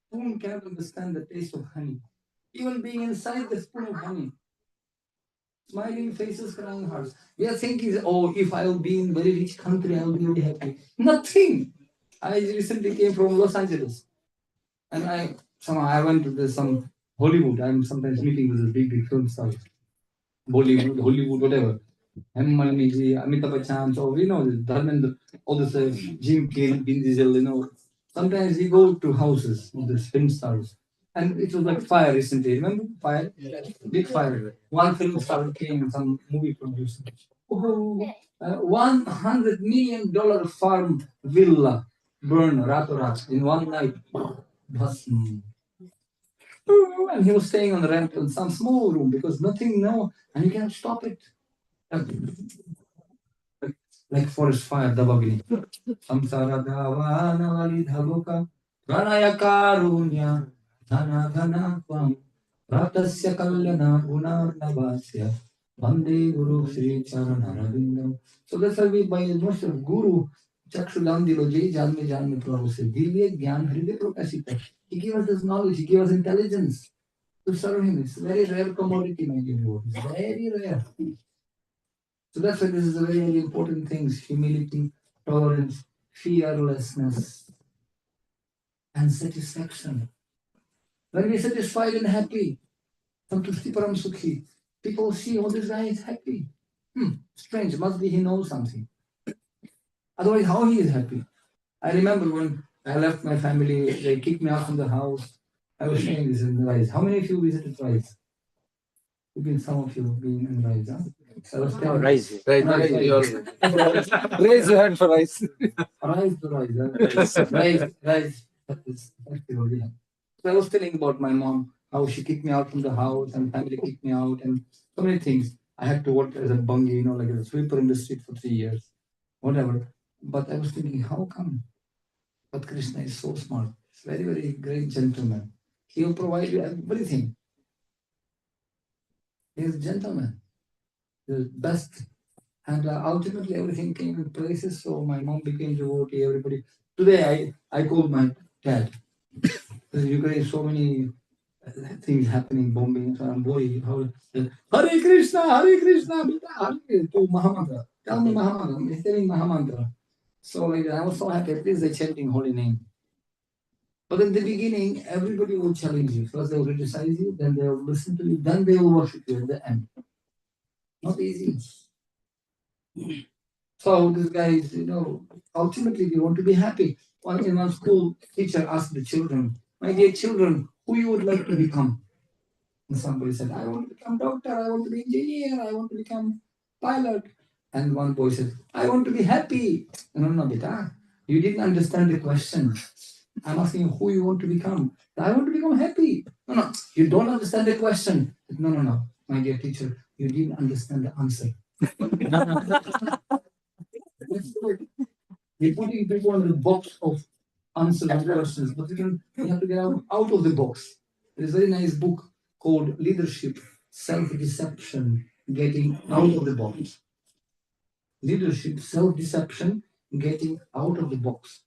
Spoon cannot understand the taste of honey. Even being inside the spoon of honey. Smiling faces, crying hearts. We are thinking, oh, if I will be in very rich country, I will be very happy. Nothing. I recently came from Los Angeles. And I went to some Hollywood. I'm sometimes meeting with the big film stars. Bollywood, Hollywood, whatever. Amitabh Bachchan, so we know Dharmendra, all this Jim Carrey, Vin Diesel, Sometimes we go to houses of the film stars. And it was like fire recently. Remember? Fire? Big fire. One film star came, some movie producer. Oh, $100 million farm villa burn Ratorat in one night. Bhasm. And he was staying on the rent in some small room because nothing, and you can't stop it. Like forest fire, Dabagini. Samsara Davana Vali Dhagoka, Pranaya Karunya, Dhana Dhana Kvam, Ratasya Kalyana Gunar Navasya, Bande Guru Sri Charanarabindam. So that's why we by most of Guru Chakshudam Diloji Janme Janme Prabhu said, Dilye Gyan Hriday Prakashita. He gave us this knowledge, he gave us intelligence to serve him. It's a very rare commodity, my dear Lord. It's very rare. So that's why this is a very, very important thing: humility, tolerance, fearlessness, and satisfaction. When we're satisfied and happy, Santushti Param Sukhi, people see, oh, this guy is happy. Strange, must be he knows something. Otherwise, how he is happy? I remember when I left my family, they kicked me out from the house. I was saying this in the rise. How many of you visited rise? Some of you been in rise, huh?
Rise. Raise your hand for rise.
Rise. So I was telling about my mom, how she kicked me out from the house and family kicked me out and so many things. I had to work as a bungie, like a sweeper in the street for 3 years, whatever. But I was thinking, how come? But Krishna is so smart. He's very, very great gentleman. He will provide you everything. He is a gentleman. The best. And ultimately everything came in places. So my mom became devotee, everybody. Today I called my dad. You guys, so many things happening, bombing. So I'm worried. Hare Krishna, Hare to Mahamantra. Tell me Mahamantra. He's telling Mahamantra. So I was so happy. At least they're chanting holy name. But in the beginning, everybody will challenge you. First they will criticize you, then they will listen to you, then they will worship you at the end. Not easy. So these guys, ultimately they want to be happy. In one school, teacher asked the children, my dear children, who you would like to become? And somebody said, I want to become doctor, I want to be engineer, I want to become pilot. And one boy said, I want to be happy. No, beta, you didn't understand the question. I'm asking you who you want to become. I want to become happy. No, you don't understand the question. No, my dear teacher, you didn't understand the answer. We're putting people in the box of answering questions, but we have to get out of the box. There's a very nice book called Leadership, Self-Deception, Getting Out of the Box. Leadership, Self-Deception, Getting Out of the Box.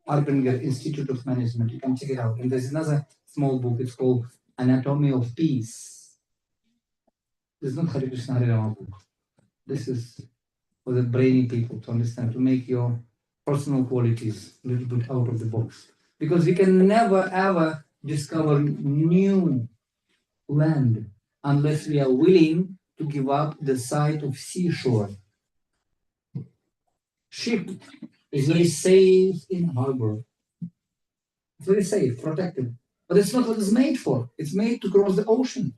Arbinger Institute of Management. You can check it out. And there's another small book. It's called Anatomy of Peace. This is not Hare Krishna Hare Rama book. This is for the brainy people to understand, to make your personal qualities a little bit out of the box. Because we can never ever discover new land unless we are willing to give up the sight of seashore. Ship is very safe in harbor. It's very safe, protected. But it's not what it's made for. It's made to cross the ocean.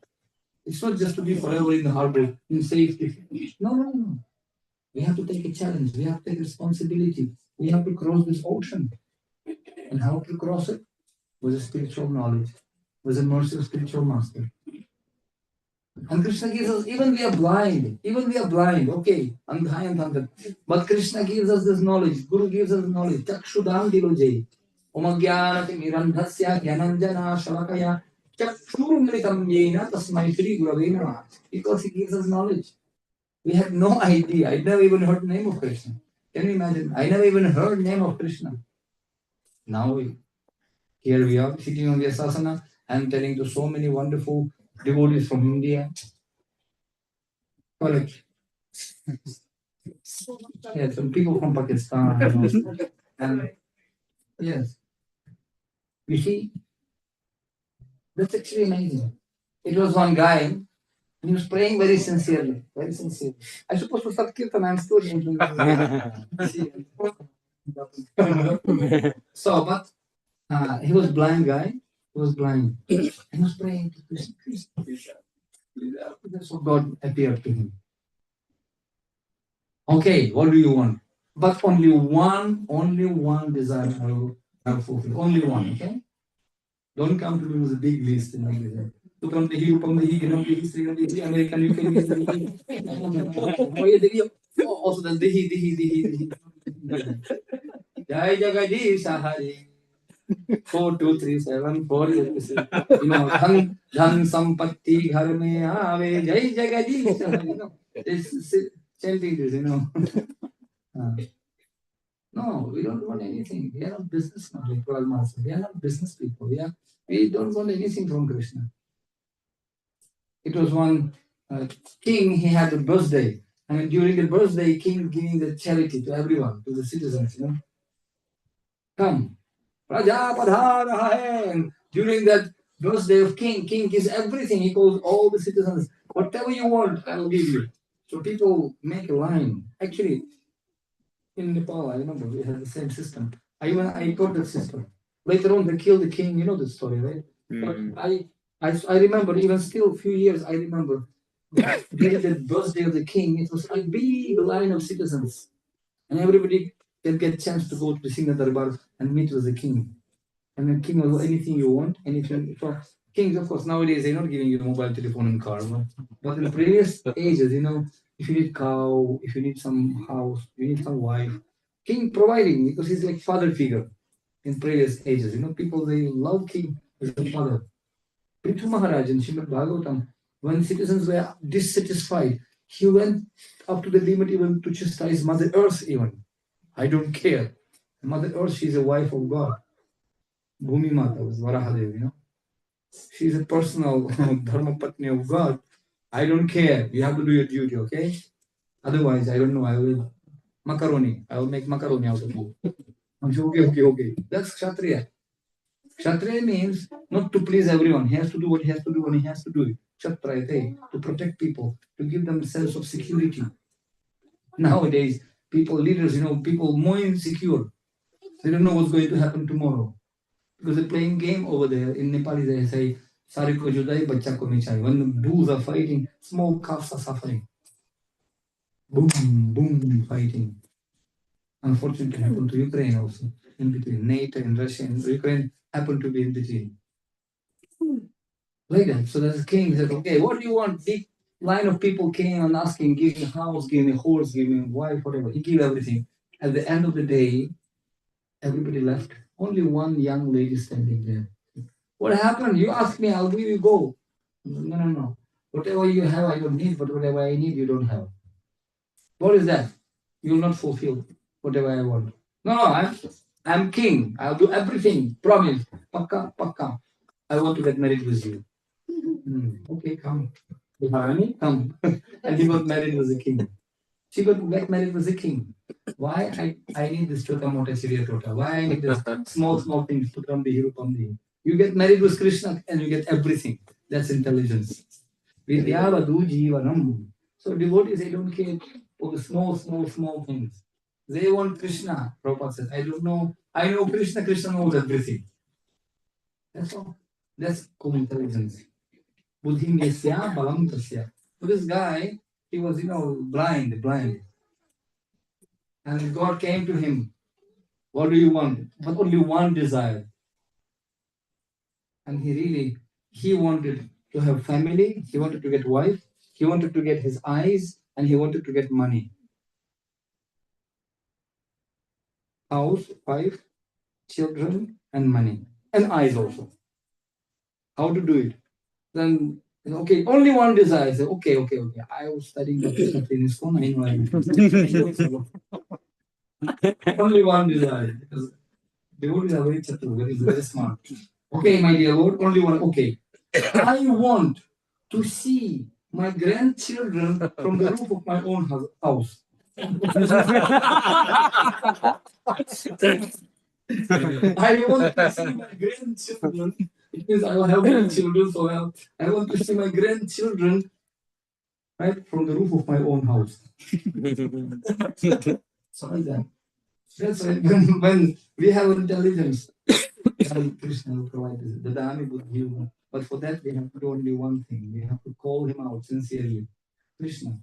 It's not just to be forever in the harbor in safety. No, no, no. We have to take a challenge. We have to take responsibility. We have to cross this ocean. And how to cross it? With a spiritual knowledge, with the mercy of spiritual master. And Krishna gives us, even we are blind, okay, andhaya and andha. But Krishna gives us this knowledge, Guru gives us knowledge. Chakshudam dilojay. Omagyanati mirandhasya gyananjana shalakaya. Chakshurumritam yena tasmai Shri Gurave Namah. Because he gives us knowledge. We had no idea. I never even heard the name of Krishna. Can you imagine? I never even heard the name of Krishna. Now here we are sitting on the asasana and telling to so many wonderful devotees from India. Correct. Yes, some people from Pakistan. And yes. You see, that's actually amazing. It was one guy, he was praying very sincerely, very sincerely. I suppose to start kirtan, I'm still thinking. So, but he was blind guy. He was blind. He was praying to Krishna. So God appeared to him. Okay, what do you want? But only one desire I will fulfill. Only one, okay? Don't come to me with a big list and like that. To come to here, come to here, American, you can also the Dihi. Jai Jagadish Sahari. 4, 2, 3, 7, 4. Dhan Sampatti Ghar Mein Aave. Jai Jagadish Sahari. It's chanting this, No, we don't want anything. We are not businessmen like Prabhuji said. We are not business people. We don't want anything from Krishna. It was one king, he had a birthday. And during the birthday, king giving the charity to everyone, to the citizens, Come. Raja Padhara hai. And during that birthday of king gives everything. He calls all the citizens, whatever you want, I will give you. So people make a line. Actually, in Nepal, I remember we had the same system. I got that system. Later on, they killed the king. You know the story, right? But I remember, even still, a few years, I remember during the birthday of the king, it was a big line of citizens, and everybody can get a chance to go to the Singha Darbar and meet with the king. And the king will anything you want, anything. For kings, of course, nowadays they're not giving you mobile telephone and car. But in the previous ages, if you need cow, if you need some house, you need some wife, king providing because he's like father figure. In previous ages, people they love king as a father. Prithu Maharaj in Srimad Bhagavatam, when citizens were dissatisfied, he went up to the limit even to chastise Mother Earth even. I don't care. Mother Earth, she's a wife of God. Bhumi Mata was Varahadev, She's a personal dharma patni of God. I don't care. You have to do your duty, okay? Otherwise, I don't know. I will make macaroni out of you. Okay. That's Kshatriya. Kshatriya means not to please everyone. He has to do what he has to do when he has to do it. Kshatriya, to protect people, to give them a sense of security. Nowadays, leaders, people more insecure. They don't know what's going to happen tomorrow. Because they're playing game over there. In Nepali, they say, Sari ko judai, bacha ko michai. When the bulls are fighting, small calves are suffering. Boom, boom, fighting. Unfortunately, happened to Ukraine also. In between NATO and Russia and Ukraine happened to be in between. Like that. So the king said, okay, what do you want? Big line of people came and asking, give me a house, give me a horse, give me a wife, whatever. He gave everything. At the end of the day, everybody left. Only one young lady standing there. What happened? You ask me, I'll give you go. No. Whatever you have, I don't need, but whatever I need, you don't have. What is that? You will not fulfill whatever I want. No, I'm king. I'll do everything. Promise. Pakka. I want to get married with you. Okay, come. Come. And he got married with the king. She got married with the king. Why I need this chota mota chiriya tota? Why I need this small things to come the hero pamdi? You get married with Krishna and you get everything. That's intelligence. Vidyavadu jivanam. So devotees, they don't care for the small things. They want Krishna. Prabhupada says, I don't know. I know Krishna. Krishna knows everything. That's all. That's called intelligence. Buddhim yasya balam tasya. So this guy, he was, blind. And God came to him. What do you want? But only one desire. And he wanted to have family. He wanted to get wife. He wanted to get his eyes. And he wanted to get money. House, wife, children, and money. And eyes also. How to do it? Then, okay, only one desire. I said, okay. I was studying the in school. I know. Only one desire. Because devotees are very chatu, very smart. Okay, my dear Lord, only one. Okay. I want to see my grandchildren from the roof of my own house. I want to see my grandchildren. It means I will have grandchildren, so I want to see my grandchildren right from the roof of my own house. So like that. That's right. When we have intelligence, Krishna will provide this. The Dami Buddhi. But for that, we have to do only one thing. We have to call him out sincerely. Krishna.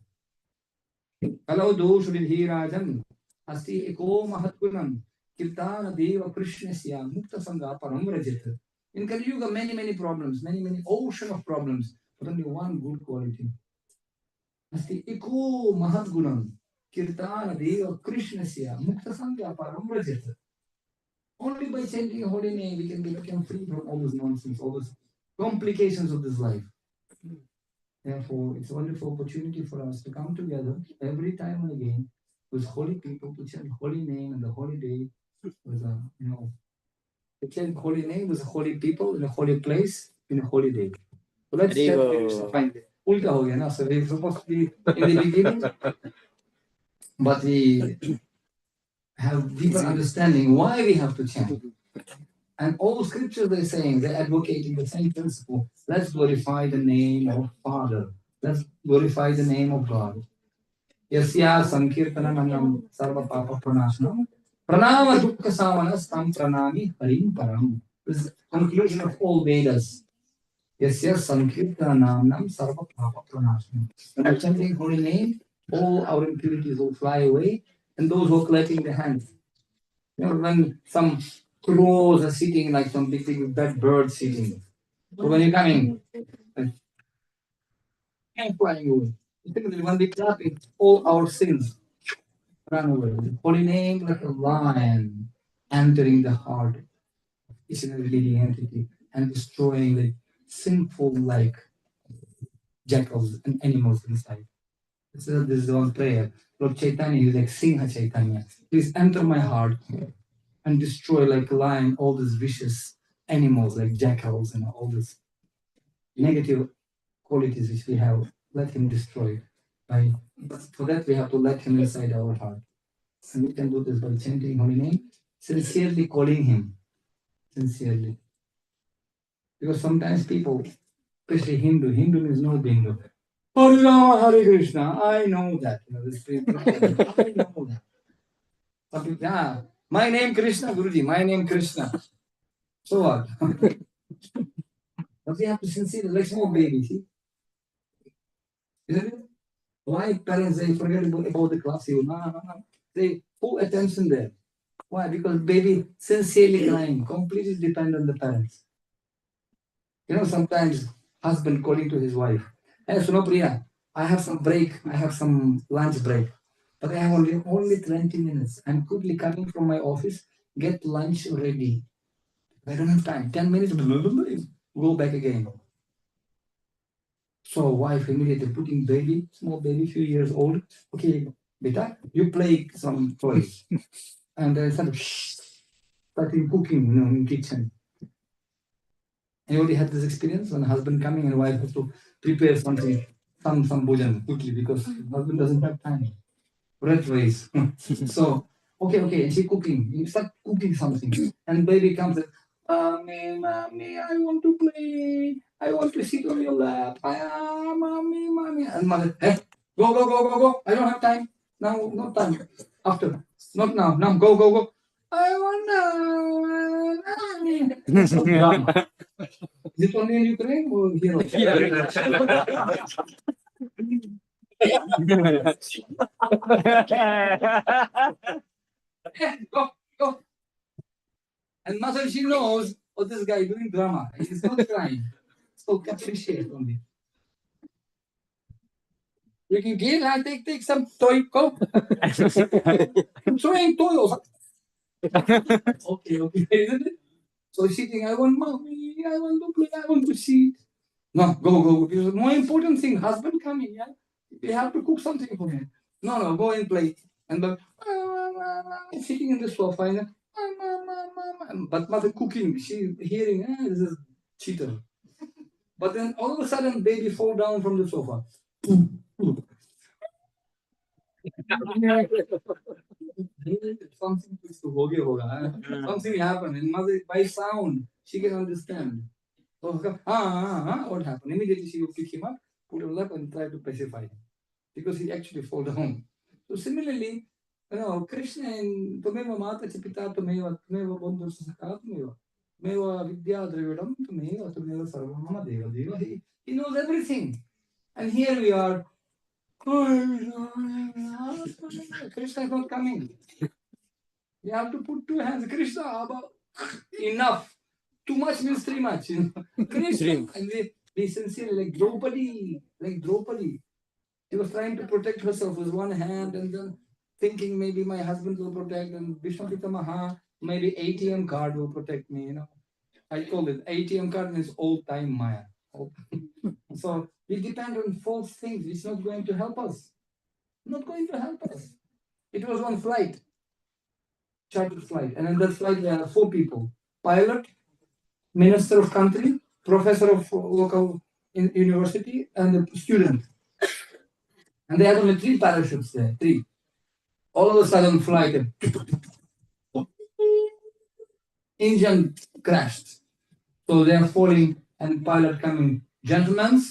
Hello, dosh Rajan. Asti eko mahatgunam. Kirtana deva Krishna siya. Mukta sangha param rajit. In Kali Yuga, many problems, many ocean of problems, but only one good quality. Asti eko mahatgunam. Kirtana deva Krishna siya. Mukta sangha param rajit. Only by chanting a holy name, we can become free from all this nonsense, all those complications of this life. Therefore, it's a wonderful opportunity for us to come together every time and again with holy people to chant holy name and the holy day with to chant holy name with holy people in a holy place in a holy day. So let's find it. Ulta ho gaya na. So we're supposed to be in the beginning, but we have deeper understanding why we have to chant. And all scriptures they're saying, they're advocating the same principle. Let's glorify the name of Father. Let's glorify the name of God. Yasya sankirtanam sarva papa pranashanam pranama dukkha samanastam pranami harim param. This is the conclusion of all Vedas. Yasya sankirtanam sarva papa pranashanam. When we're chanting holy name, all our impurities will fly away, and those who are clapping their hands. When some crows are sitting like some big bad bird sitting. So when you're coming, and flying away. When we clap it, all our sins run away. Holy name like a lion entering the heart of each and every living entity and destroying the sinful like jackals and animals inside. This is one prayer. Lord Chaitanya is like Singha Chaitanya. Please enter my heart and destroy like a lion all these vicious animals like jackals and all these negative qualities which we have. Let him destroy. Right? But for that we have to let him inside our heart. And we can do this by chanting holy name, sincerely calling him. Sincerely. Because sometimes people, especially Hindu means no bingo. Hare Rama, Hare Krishna. I know that. This people, I know that. Some people, my name Krishna, Guruji, my name Krishna. So what? But we have to sincerely, like small baby, see? Isn't it? Why parents, they forget about the class? No. They full attention there. Why? Because baby sincerely crying, completely depend on the parents. Sometimes husband calling to his wife, hey, Sunopriya, I have some break, I have some lunch break, but I have only 20 minutes. I'm quickly coming from my office, get lunch ready. I don't have time. 10 minutes, go back again. So wife immediately putting baby, small baby, few years old. Okay, beta, you play some toys. And then starting cooking, in kitchen. Anybody had this experience when husband coming and wife has to prepare something, some bhojan quickly because husband doesn't have time. Red race. So, okay, and she cooking. You start cooking something. And baby comes and, Mommy, I want to play. I want to sit on your lap. Mommy. And mother, hey, go. I don't have time. Now, not time. After. Not now. Now, go. I want drama. Is it only in Ukraine or here also? Go. And mother, she knows, oh, this guy doing drama. He's not crying. So appreciate only. You can give, I take some toy, go. I'm throwing toy also. Okay, isn't it? So sitting, I want mommy, I want to play, I want to sit. No, go. Because more important thing, husband coming, yeah? We have to cook something for him. No, go and play. And but sitting in the sofa, and but mother cooking, she hearing, this is cheater. But then all of a sudden, baby fall down from the sofa. Something happened, and mother by sound she can understand. So, what happened? Immediately she will pick him up, put him up, and try to pacify him because he actually fall down. So similarly, Krishna in Tumeva Mata Chipita Tumeva Bandhu Saka Tumeva Vidya Dravidam Tumeva Sarvamama Deva. He knows everything. And here we are. Krishna is not coming. You have to put two hands. Krishna, Abba, enough. Too much means too much. Krishna, and be sincere, like Draupadi. She was trying to protect herself with one hand and then thinking maybe my husband will protect and Vishnu Pitamaha, maybe ATM card will protect me, I call it ATM card means old time Maya. So we depend on false things. It's not going to help us. It was one flight, chartered flight, and in that flight there are 4 people: pilot, minister of country, professor of local university, and a student. And they had only 3 parachutes there. 3. All of a sudden, flight engine crashed. So they are falling, and pilot coming. Gentlemen,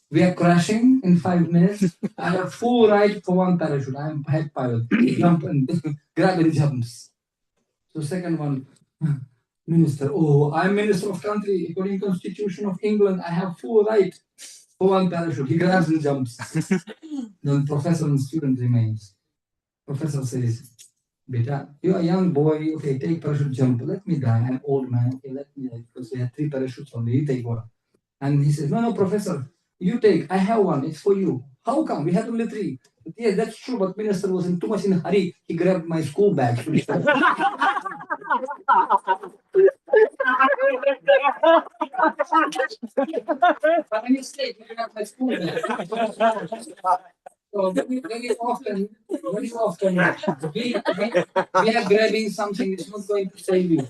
we are crashing in 5 minutes. I have full right for 1 parachute. I am head pilot. Jump and grab and jumps. So second one, minister. Oh, I'm minister of country. According to Constitution of England, I have full right for 1 parachute. He grabs and jumps. Then professor and student remains. Professor says, Beta, you're a young boy. Okay, take parachute jump. Let me die. I'm old man. Okay, let me die. Because they have 3 parachutes only. You take one. And he says, no, professor, you take. I have one. It's for you. How come? We had only 3. Yes, that's true. But minister was too much in a hurry. He grabbed my school bag. But a mistake. You grab my school bag. So very often, we are grabbing something. It's not going to save you.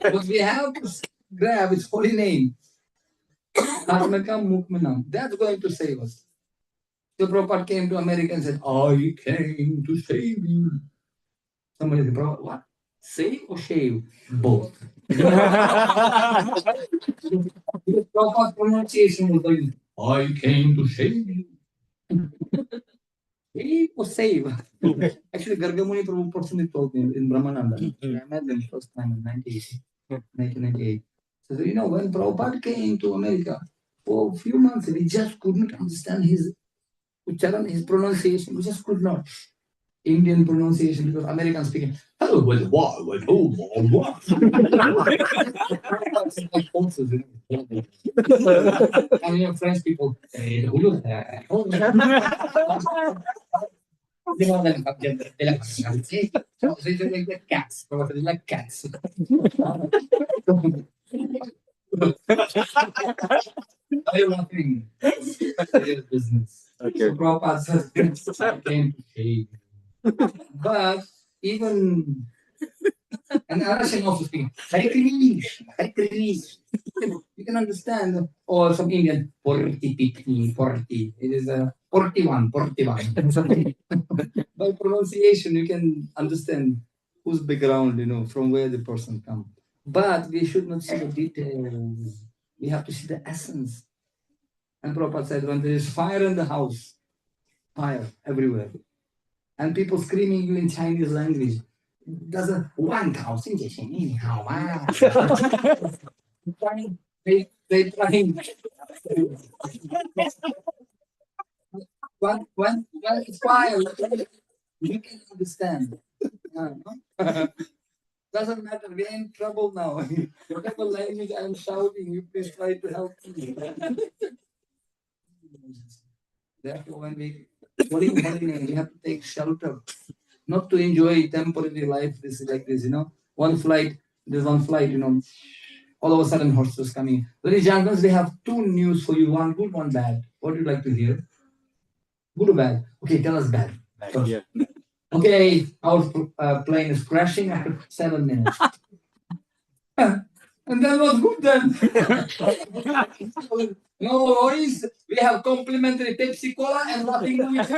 But we have to grab its holy name. That's going to save us. The Prabhupada came to America and said, I came to save you. Somebody said, Prabhupada, what? Save or shave? Both. Prabhupada's pronunciation was like, I came to save you. Save or save? Actually, Gargamuni Prabhu personally told me in Brahmananda. I met them first time in 1998. So, when Prabhupada came to America, for a few months, we just couldn't understand his ucharan, his pronunciation. We just could not. Indian pronunciation, because Americans speaking, hello, what? And French people, they like cats. They like cats. I am laughing. Serious business.
Okay.
So Prabhupada says, I came to shave. But even, and Arashan also speaking, Hare Krish. You can understand, or some Indian, Porti. It is a Porti one. By pronunciation, you can understand whose background, from where the person comes. But we should not see the details. We have to see the essence. And Prabhupada said, when there is fire in the house, fire everywhere, and people screaming you in Chinese language, doesn't one cow sing they trying when it's fire, you can understand. Doesn't matter, we're in trouble now. Whatever language I'm shouting, you please try to help me. Therefore, when we we have to take shelter, not to enjoy temporary life. This is like this, One flight, there's one flight, all of a sudden horses coming. Ladies and gentlemen, they have two news for you, one good, one bad. What would you like to hear? Good or bad? Okay, tell us bad.
Yeah.
Okay, our plane is crashing after 7 minutes. And that was good then. No worries. We have complimentary Pepsi Cola and nothing to eat.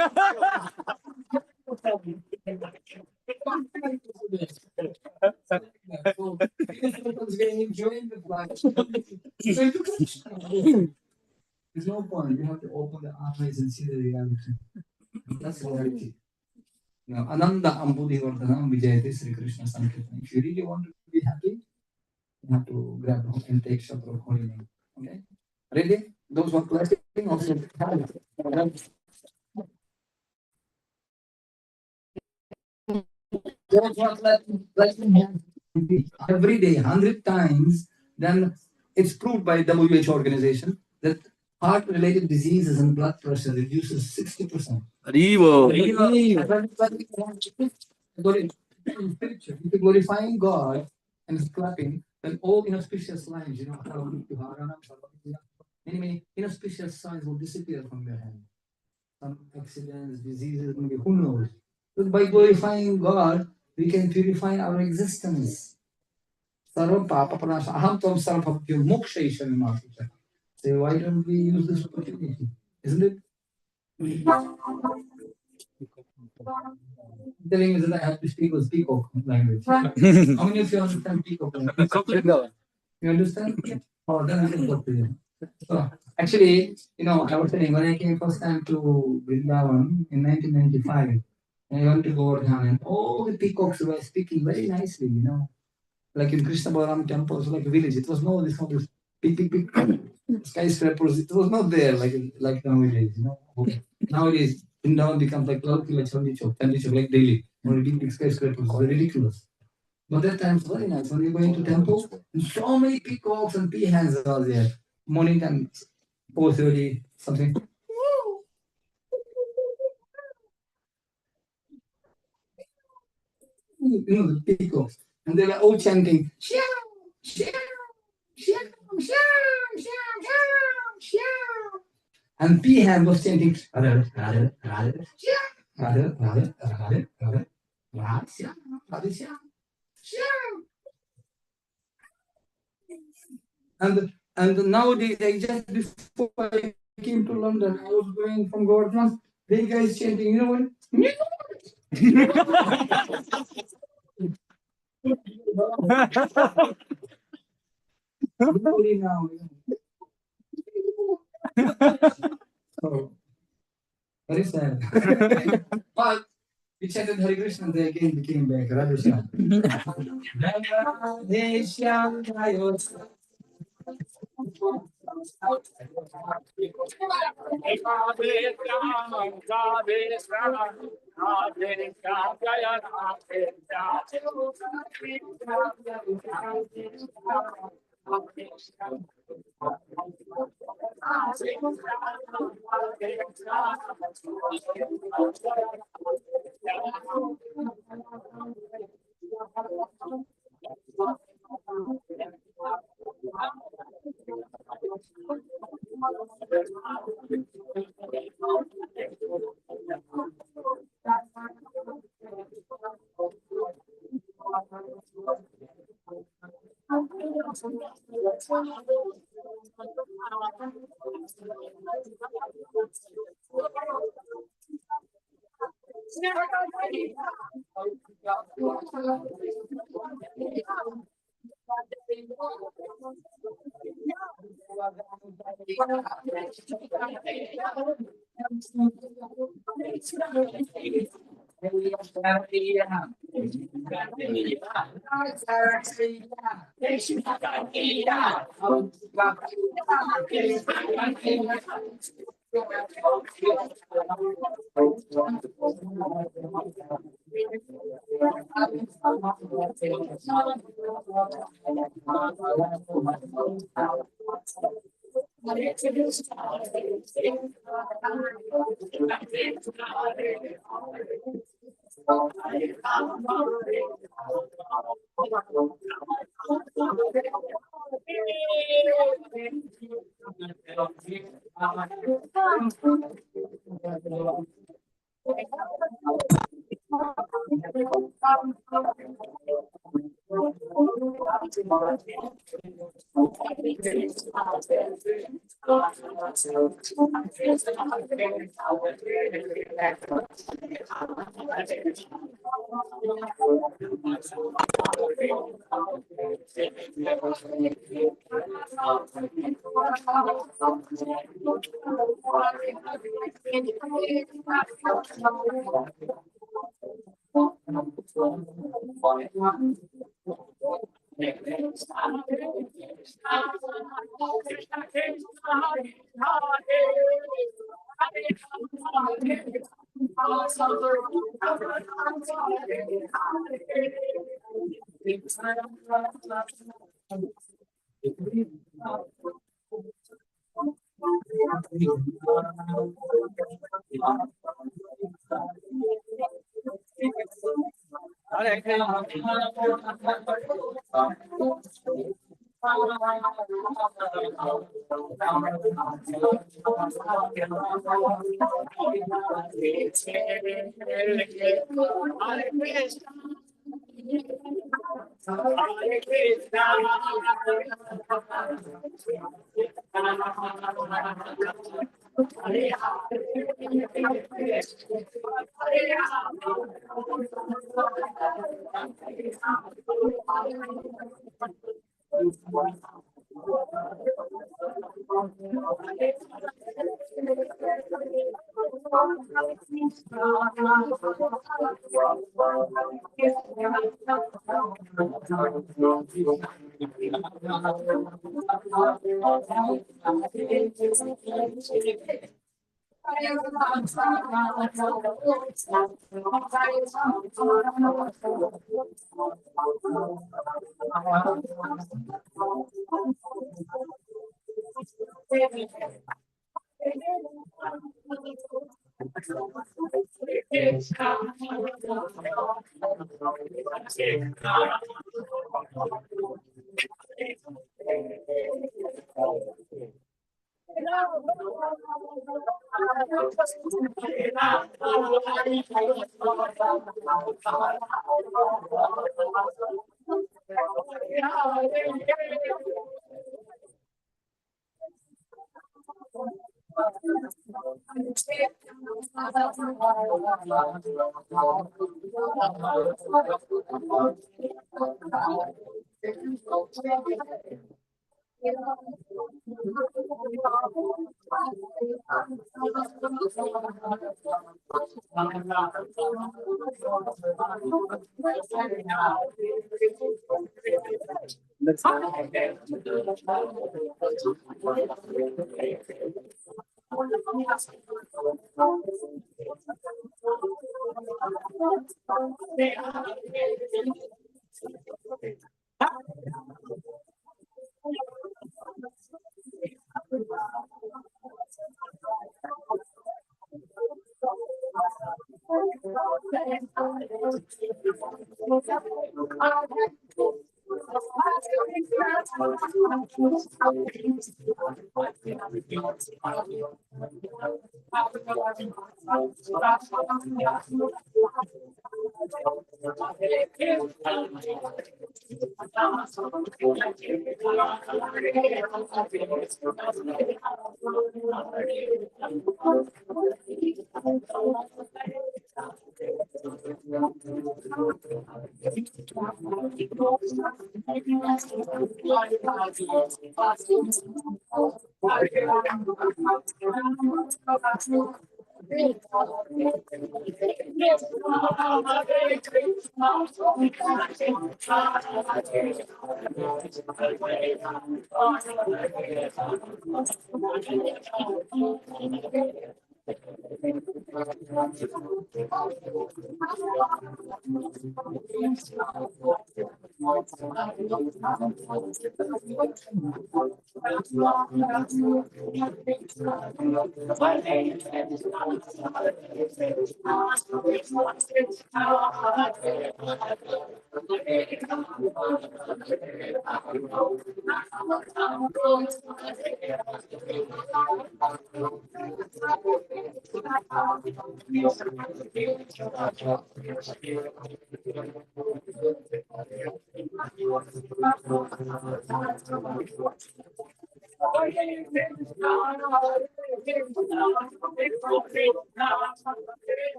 Enjoying the flight. There's no point. You have to open the eyes and see the reality. That's reality. Now, Ananda Ambudhi Vardhanam Vijayate Sri Krishna Sankirtan. If you really want to be happy, you have to grab and take shelter of holy name. Okay? Ready? Those who are clapping also. Those who are clapping every day, 100 times, then it's proved by WHO organization that heart-related diseases and blood pressure reduces 60%. If you're glorifying God and clapping, then all inauspicious lines, many inauspicious signs will disappear from your hand. Some accidents, diseases, maybe who knows? But by glorifying God, we can purify our existence. Sarva papa pranasha aham tam sarva moksha isha. Say, why don't we use this opportunity? Isn't it? Telling me that I have to speak with peacock language. How many of you understand peacock language?
No.
You understand? Oh, then I can talk to you. So, actually, I was saying when I came first time to Vrindavan in 1995, I went to Govardhan and all the peacocks were speaking very nicely, like in Krishna Balaram temple, like a village. It was no this big skyscrapers. It was not there like nowadays, Nowadays, Vrindavan becomes like Cloud like Chandi Chowk, like Delhi. Only big skyscrapers, very ridiculous. But that time was very nice. When we go into temple, so many peacocks and peahens are there. Morning time, 4:30, something. The peacocks. And they were all chanting, Xiao, Xiao, Xiao, Xiao, Xiao, Xiao. And peahen was chanting, Radha, Radha, Radha, Xiao, Radha, Radha, Radha, Radha, Radha, Xiao, Radha, Xiao, Xiao. And nowadays, I just before I came to London, I was going from Govardhan. The guys chanting, you know what? Nobody now. So, very sad. But we chanted Hare Krishna and they again became back. Radha Shyam. Radha Shyam Jayo.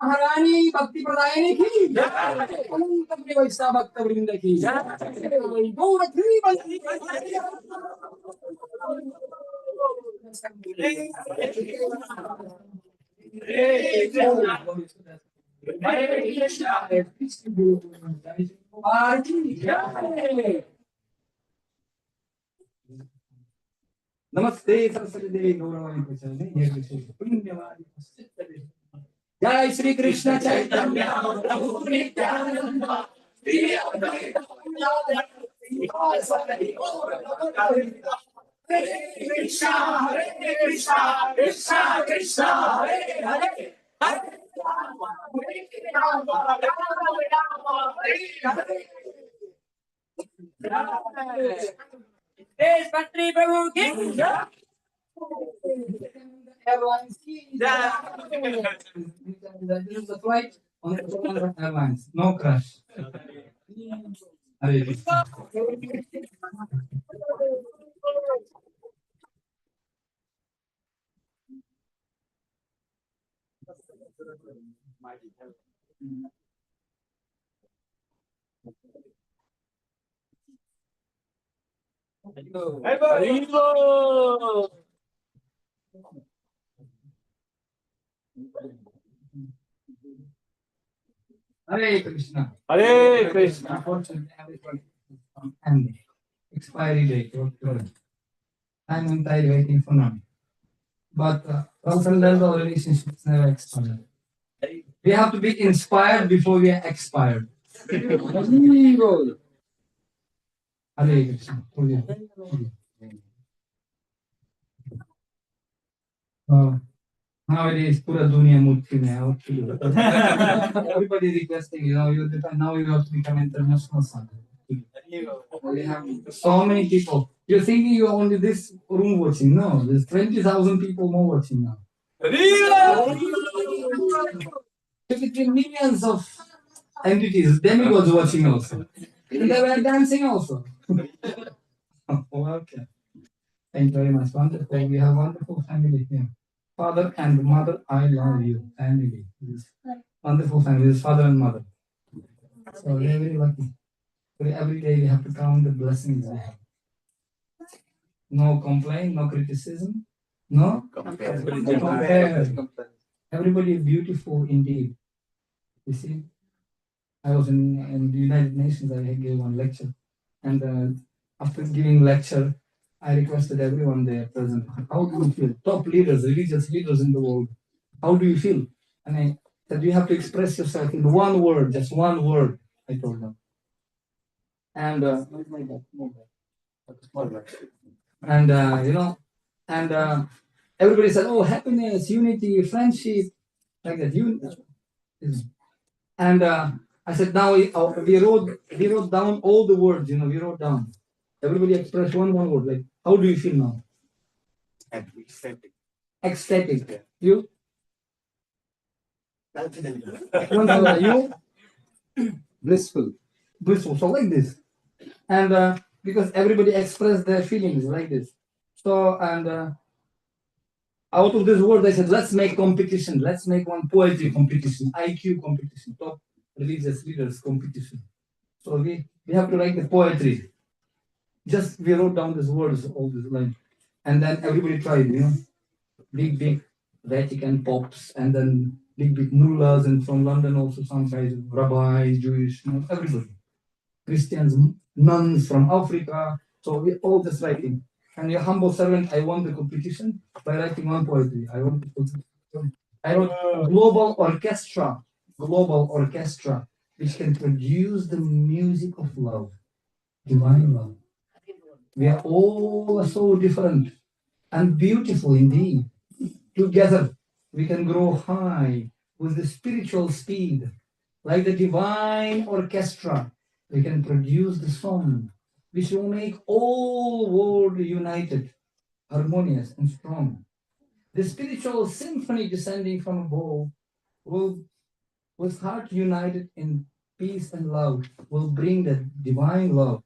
महारानी भक्ति प्रदायिनी की अनंत प्रिय वैष्णव भक्त वृंद की गौर श्री बंसी Hare Krishna. नमस्ते सरस्वती देवी गौरवाणी प्रचारणे ये विशेष पुण्यवाणी जय श्री कृष्ण चैतन्य प्रभु नित्यानंद श्री अद्वैत हरे Krishna Krishna Krishna Hare Hare Hare Ram Ram Hare Hare
HG Patri Prabhu ki jai.
Airlines. This is the flight on the airlines. No crash. Hare Krishna. Hare Krishna.
Hare Krishna.
Unfortunately, everybody is on end. Expiry date. I'm entirely waiting for now. But transcendental relationships never expire. We have to be inspired before we are expired. Hare Krishna. Nowadays, pura dunya mukti mein hai, what to do? Everybody requesting, now you have to become international son. We have so many people. You're thinking you're only this room watching. No, there's 20,000 people more watching now. 53 millions of entities, demigods watching also. And they were dancing also. Oh, okay. Thank you very much. Wonderful. We have wonderful family here. Father and mother, I love you. Family. Wonderful family. This father and mother. So they're very lucky. Every day we have to count the blessings we have. No complaint, no criticism, no compare. Everybody is beautiful indeed. You see, I was in the United Nations. I gave one lecture, and after giving lecture, I requested everyone there present, how do you feel? Top leaders, religious leaders in the world, how do you feel? And I said, you have to express yourself in one word, just one word, I told them. And everybody said, oh, happiness, unity, friendship, like that. And I said, now we wrote down all the words, we wrote down. Everybody expressed one word, like, how do you feel now? Ecstatic. Ecstatic. You? You? Blissful. Blissful. So like this. And because everybody expressed their feelings like this. So, and out of this word, I said, let's make competition. Let's make one poetry competition, IQ competition, top religious leaders competition. So we have to write the poetry. Just we wrote down these words, all this line. And then everybody tried, big Vatican pops, and then big mullahs, and from London also some guys, rabbis, Jewish, everybody. Christians, nuns from Africa. So we all just writing. And your humble servant, I won the competition by writing one poetry. I wrote global orchestra, which can produce the music of love, divine love. We are all so different and beautiful indeed. Together, we can grow high with the spiritual speed, like the divine orchestra. We can produce the song which will make all world united, harmonious and strong. The spiritual symphony descending from above will, with heart united in peace and love, will bring the divine love.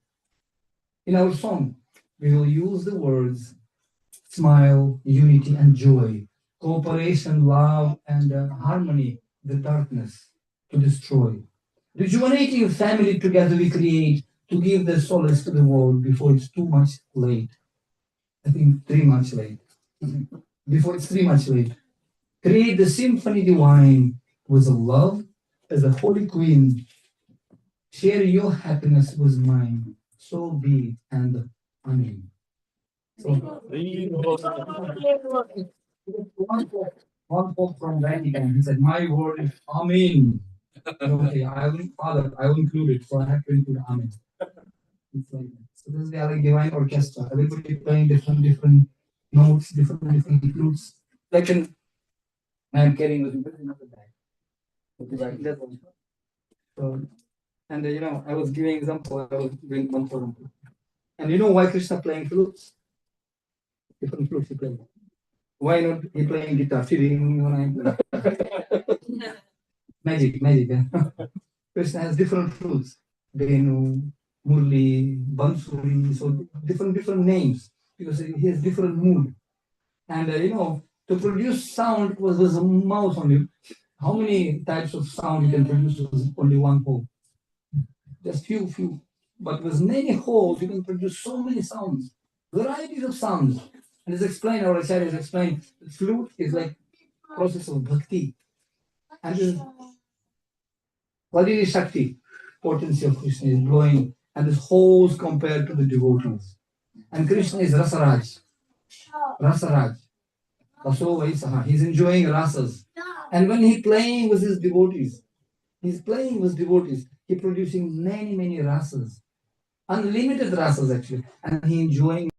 In our song, we will use the words smile, unity and joy, cooperation, love, and harmony, the darkness to destroy. Rejuvenating family together we create to give the solace to the world before it's too much late. I think 3 months late. Before it's 3 months late. Create the symphony divine with a love as a holy queen share your happiness with mine. So be it, and Amen. So, one quote from Vatican, he said, "My word is Amen." Okay, Father, I will include it, so I have to include Amen. It's like that. So this is the like divine orchestra. Everybody playing different notes, different flutes. Like I am carrying with me another bag. Okay, that's all. So, and I was giving example. I was doing one for one. And you know why Krishna playing flutes? Different flutes he playing. Why not he playing guitar? Magic. Yeah. Krishna has different flutes. Venu, Murli, Bansuri, so different names because he has different mood. And to produce sound was a mouse only. How many types of sound you can produce with only one hole? Just few. But with many holes, you can produce so many sounds, varieties of sounds. And as explained, our Acharya has explained, the flute is like process of bhakti. And this Vadi Shakti, potency of Krishna is blowing, and this holes compared to the devotees. And Krishna is Rasaraj. Raso Vaisaha. He's enjoying rasas. And when he's playing with his devotees, he's producing many rasas. Unlimited rasas actually. And he enjoying